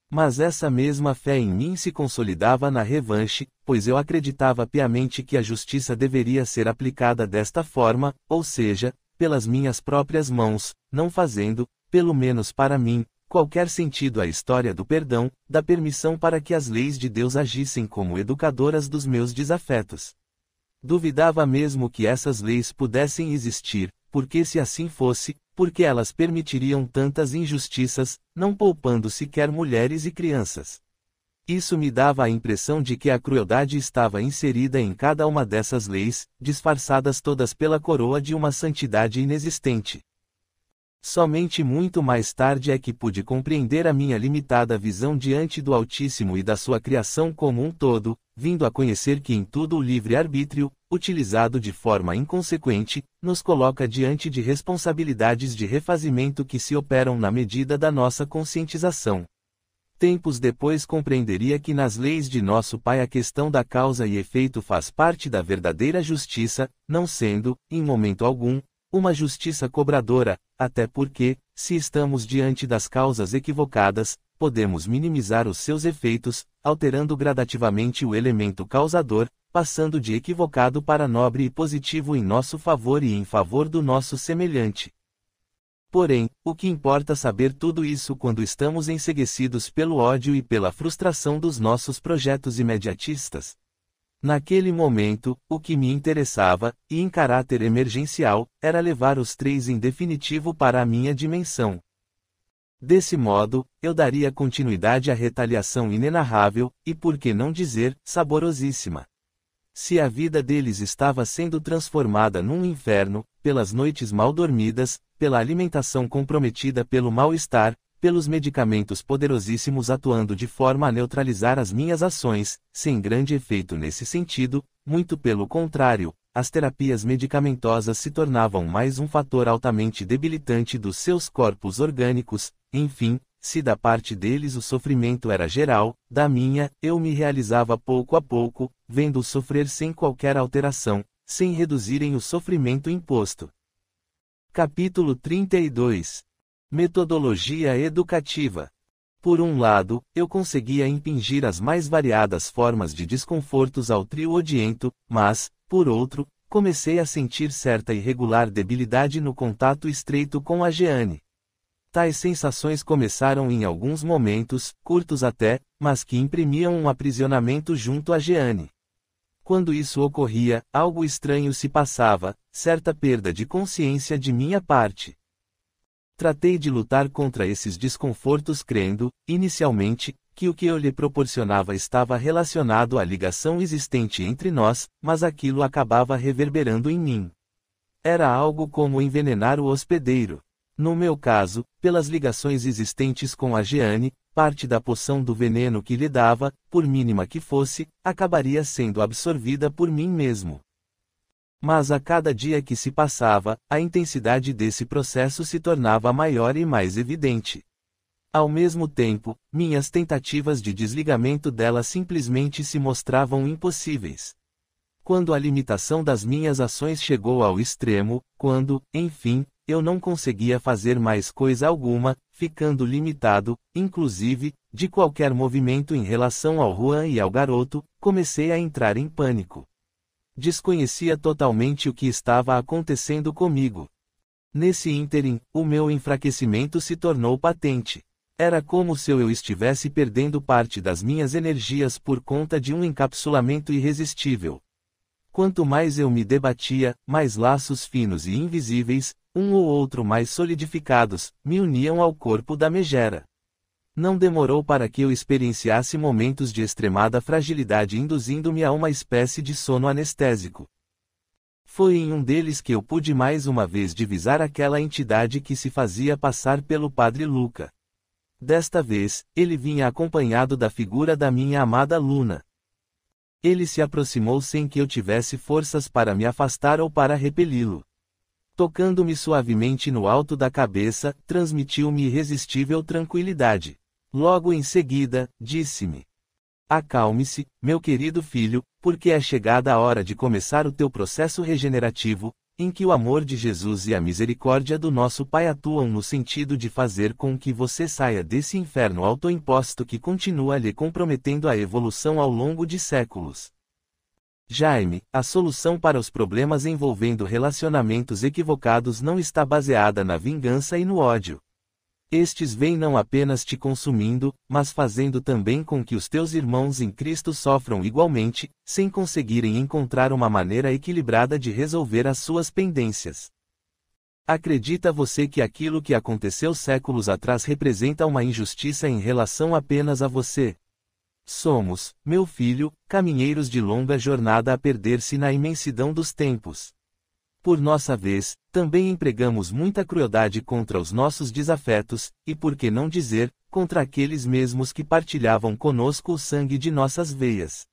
Mas essa mesma fé em mim se consolidava na revanche, pois eu acreditava piamente que a justiça deveria ser aplicada desta forma, ou seja, pelas minhas próprias mãos, não fazendo, pelo menos para mim, qualquer sentido a história do perdão, da permissão para que as leis de Deus agissem como educadoras dos meus desafetos. Duvidava mesmo que essas leis pudessem existir, porque se assim fosse, porque elas permitiriam tantas injustiças, não poupando sequer mulheres e crianças. Isso me dava a impressão de que a crueldade estava inserida em cada uma dessas leis, disfarçadas todas pela coroa de uma santidade inexistente. Somente muito mais tarde é que pude compreender a minha limitada visão diante do Altíssimo e da sua criação como um todo, vindo a conhecer que em tudo o livre-arbítrio, utilizado de forma inconsequente, nos coloca diante de responsabilidades de refazimento que se operam na medida da nossa conscientização. Tempos depois compreenderia que nas leis de nosso Pai a questão da causa e efeito faz parte da verdadeira justiça, não sendo, em momento algum, uma justiça cobradora, até porque, se estamos diante das causas equivocadas, podemos minimizar os seus efeitos, alterando gradativamente o elemento causador, passando de equivocado para nobre e positivo em nosso favor e em favor do nosso semelhante. Porém, o que importa saber tudo isso quando estamos enceguecidos pelo ódio e pela frustração dos nossos projetos imediatistas? Naquele momento, o que me interessava, e em caráter emergencial, era levar os três em definitivo para a minha dimensão. Desse modo, eu daria continuidade à retaliação inenarrável, e por que não dizer, saborosíssima. Se a vida deles estava sendo transformada num inferno, pelas noites mal dormidas, pela alimentação comprometida pelo mal-estar, pelos medicamentos poderosíssimos atuando de forma a neutralizar as minhas ações, sem grande efeito nesse sentido, muito pelo contrário, as terapias medicamentosas se tornavam mais um fator altamente debilitante dos seus corpos orgânicos, enfim, se da parte deles o sofrimento era geral, da minha, eu me realizava pouco a pouco, vendo-os sofrer sem qualquer alteração, sem reduzirem o sofrimento imposto. Capítulo 32. Metodologia educativa. Por um lado, eu conseguia impingir as mais variadas formas de desconfortos ao trio odiento, mas, por outro, comecei a sentir certa irregular debilidade no contato estreito com a Jeane. Tais sensações começaram em alguns momentos, curtos até, mas que imprimiam um aprisionamento junto a Jeane. Quando isso ocorria, algo estranho se passava, certa perda de consciência de minha parte. Tratei de lutar contra esses desconfortos crendo, inicialmente, que o que eu lhe proporcionava estava relacionado à ligação existente entre nós, mas aquilo acabava reverberando em mim. Era algo como envenenar o hospedeiro. No meu caso, pelas ligações existentes com a Jeane, parte da poção do veneno que lhe dava, por mínima que fosse, acabaria sendo absorvida por mim mesmo. Mas a cada dia que se passava, a intensidade desse processo se tornava maior e mais evidente. Ao mesmo tempo, minhas tentativas de desligamento dela simplesmente se mostravam impossíveis. Quando a limitação das minhas ações chegou ao extremo, quando, enfim, eu não conseguia fazer mais coisa alguma, ficando limitado, inclusive, de qualquer movimento em relação ao Juan e ao garoto, comecei a entrar em pânico. Desconhecia totalmente o que estava acontecendo comigo. Nesse ínterim, o meu enfraquecimento se tornou patente. Era como se eu estivesse perdendo parte das minhas energias por conta de um encapsulamento irresistível. Quanto mais eu me debatia, mais laços finos e invisíveis, um ou outro mais solidificados, me uniam ao corpo da megera. Não demorou para que eu experienciasse momentos de extremada fragilidade induzindo-me a uma espécie de sono anestésico. Foi em um deles que eu pude mais uma vez divisar aquela entidade que se fazia passar pelo Padre Luca. Desta vez, ele vinha acompanhado da figura da minha amada Luna. Ele se aproximou sem que eu tivesse forças para me afastar ou para repeli-lo. Tocando-me suavemente no alto da cabeça, transmitiu-me irresistível tranquilidade. Logo em seguida, disse-me: acalme-se, meu querido filho, porque é chegada a hora de começar o teu processo regenerativo, em que o amor de Jesus e a misericórdia do nosso Pai atuam no sentido de fazer com que você saia desse inferno autoimposto que continua lhe comprometendo a evolução ao longo de séculos. Jaime, a solução para os problemas envolvendo relacionamentos equivocados não está baseada na vingança e no ódio. Estes vêm não apenas te consumindo, mas fazendo também com que os teus irmãos em Cristo sofram igualmente, sem conseguirem encontrar uma maneira equilibrada de resolver as suas pendências. Acredita você que aquilo que aconteceu séculos atrás representa uma injustiça em relação apenas a você? Somos, meu filho, caminheiros de longa jornada a perder-se na imensidão dos tempos. Por nossa vez, também empregamos muita crueldade contra os nossos desafetos, e por que não dizer, contra aqueles mesmos que partilhavam conosco o sangue de nossas veias.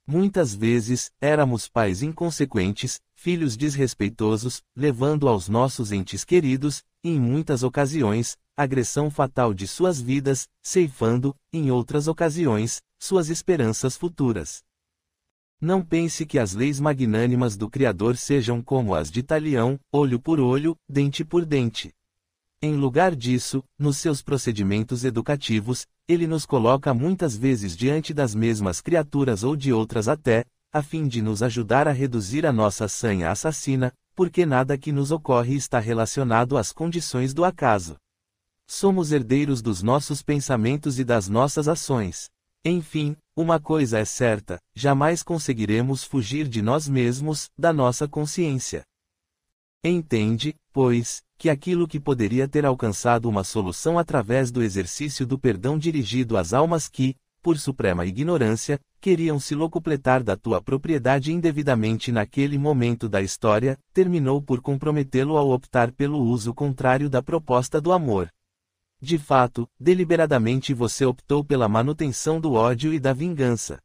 Muitas vezes, éramos pais inconsequentes, filhos desrespeitosos, levando aos nossos entes queridos, e em muitas ocasiões, agressão fatal de suas vidas, ceifando, em outras ocasiões, suas esperanças futuras. Não pense que as leis magnânimas do Criador sejam como as de Talião, olho por olho, dente por dente. Em lugar disso, nos seus procedimentos educativos, ele nos coloca muitas vezes diante das mesmas criaturas ou de outras até, a fim de nos ajudar a reduzir a nossa sanha assassina, porque nada que nos ocorre está relacionado às condições do acaso. Somos herdeiros dos nossos pensamentos e das nossas ações. Enfim, uma coisa é certa, jamais conseguiremos fugir de nós mesmos, da nossa consciência. Entende, pois, que aquilo que poderia ter alcançado uma solução através do exercício do perdão dirigido às almas que, por suprema ignorância, queriam se locupletar da tua propriedade indevidamente naquele momento da história, terminou por comprometê-lo ao optar pelo uso contrário da proposta do amor. De fato, deliberadamente você optou pela manutenção do ódio e da vingança.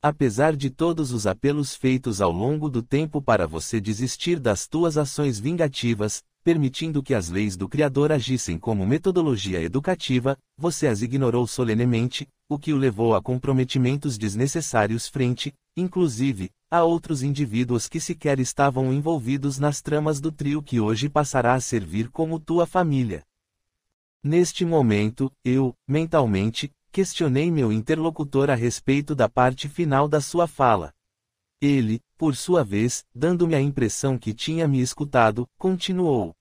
Apesar de todos os apelos feitos ao longo do tempo para você desistir das tuas ações vingativas, permitindo que as leis do Criador agissem como metodologia educativa, você as ignorou solenemente, o que o levou a comprometimentos desnecessários frente, inclusive, a outros indivíduos que sequer estavam envolvidos nas tramas do trio que hoje passará a servir como tua família. Neste momento, eu, mentalmente, questionei meu interlocutor a respeito da parte final da sua fala. Ele, por sua vez, dando-me a impressão que tinha me escutado, continuou.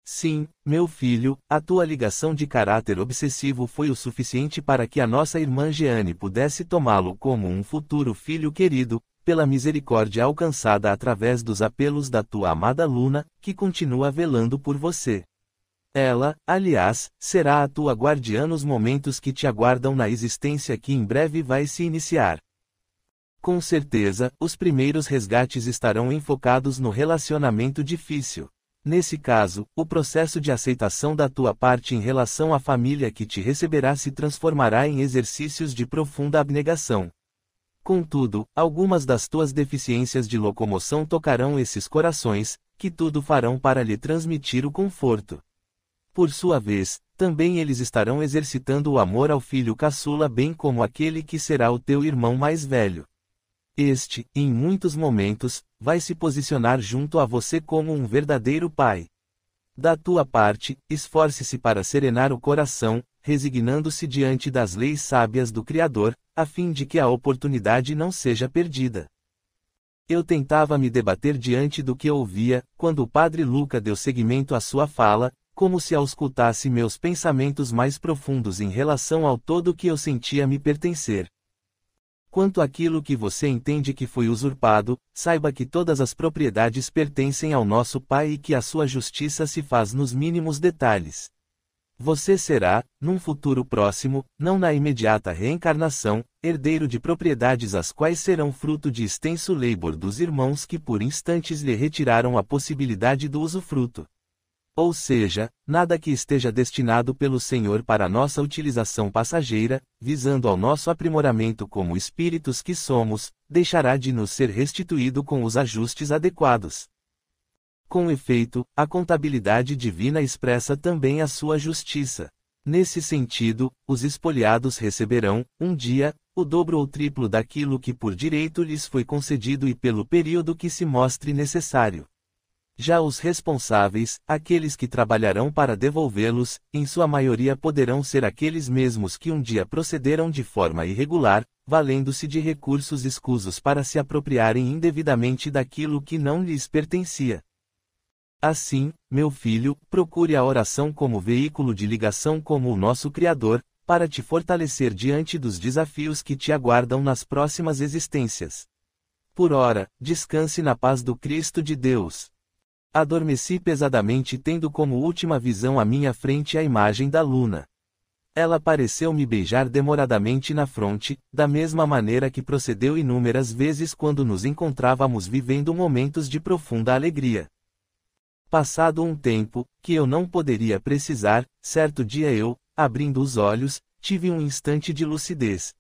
Sim, meu filho, a tua ligação de caráter obsessivo foi o suficiente para que a nossa irmã Jeane pudesse tomá-lo como um futuro filho querido, pela misericórdia alcançada através dos apelos da tua amada Luna, que continua velando por você. Ela, aliás, será a tua guardiã nos momentos que te aguardam na existência que em breve vai se iniciar. Com certeza, os primeiros resgates estarão enfocados no relacionamento difícil. Nesse caso, o processo de aceitação da tua parte em relação à família que te receberá se transformará em exercícios de profunda abnegação. Contudo, algumas das tuas deficiências de locomoção tocarão esses corações, que tudo farão para lhe transmitir o conforto. Por sua vez, também eles estarão exercitando o amor ao filho caçula bem como aquele que será o teu irmão mais velho. Este, em muitos momentos, vai se posicionar junto a você como um verdadeiro pai. Da tua parte, esforce-se para serenar o coração, resignando-se diante das leis sábias do Criador, a fim de que a oportunidade não seja perdida. Eu tentava me debater diante do que ouvia, quando o padre Luca deu seguimento à sua fala, como se auscultasse meus pensamentos mais profundos em relação ao todo que eu sentia me pertencer. Quanto àquilo que você entende que foi usurpado, saiba que todas as propriedades pertencem ao nosso Pai e que a sua justiça se faz nos mínimos detalhes. Você será, num futuro próximo, não na imediata reencarnação, herdeiro de propriedades as quais serão fruto de extenso labor dos irmãos que por instantes lhe retiraram a possibilidade do usufruto. Ou seja, nada que esteja destinado pelo Senhor para nossa utilização passageira, visando ao nosso aprimoramento como espíritos que somos, deixará de nos ser restituído com os ajustes adequados. Com efeito, a contabilidade divina expressa também a sua justiça. Nesse sentido, os espoliados receberão, um dia, o dobro ou triplo daquilo que por direito lhes foi concedido e pelo período que se mostre necessário. Já os responsáveis, aqueles que trabalharão para devolvê-los, em sua maioria poderão ser aqueles mesmos que um dia procederam de forma irregular, valendo-se de recursos escusos para se apropriarem indevidamente daquilo que não lhes pertencia. Assim, meu filho, procure a oração como veículo de ligação com o nosso Criador, para te fortalecer diante dos desafios que te aguardam nas próximas existências. Por ora, descanse na paz do Cristo de Deus. Adormeci pesadamente tendo como última visão à minha frente a imagem da Luna. Ela pareceu me beijar demoradamente na fronte, da mesma maneira que procedeu inúmeras vezes quando nos encontrávamos vivendo momentos de profunda alegria. Passado um tempo, que eu não poderia precisar, certo dia eu, abrindo os olhos, tive um instante de lucidez.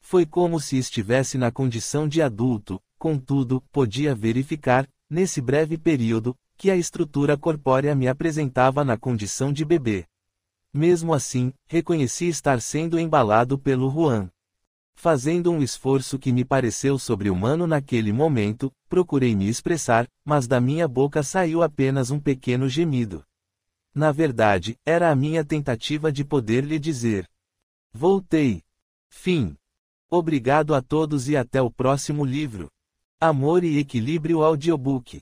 Foi como se estivesse na condição de adulto, contudo, podia verificar, nesse breve período, que a estrutura corpórea me apresentava na condição de bebê. Mesmo assim, reconheci estar sendo embalado pelo Juan. Fazendo um esforço que me pareceu sobre-humano naquele momento, procurei me expressar, mas da minha boca saiu apenas um pequeno gemido. Na verdade, era a minha tentativa de poder lhe dizer: voltei. Fim. Obrigado a todos e até o próximo livro. Amor e Equilíbrio Audiobook.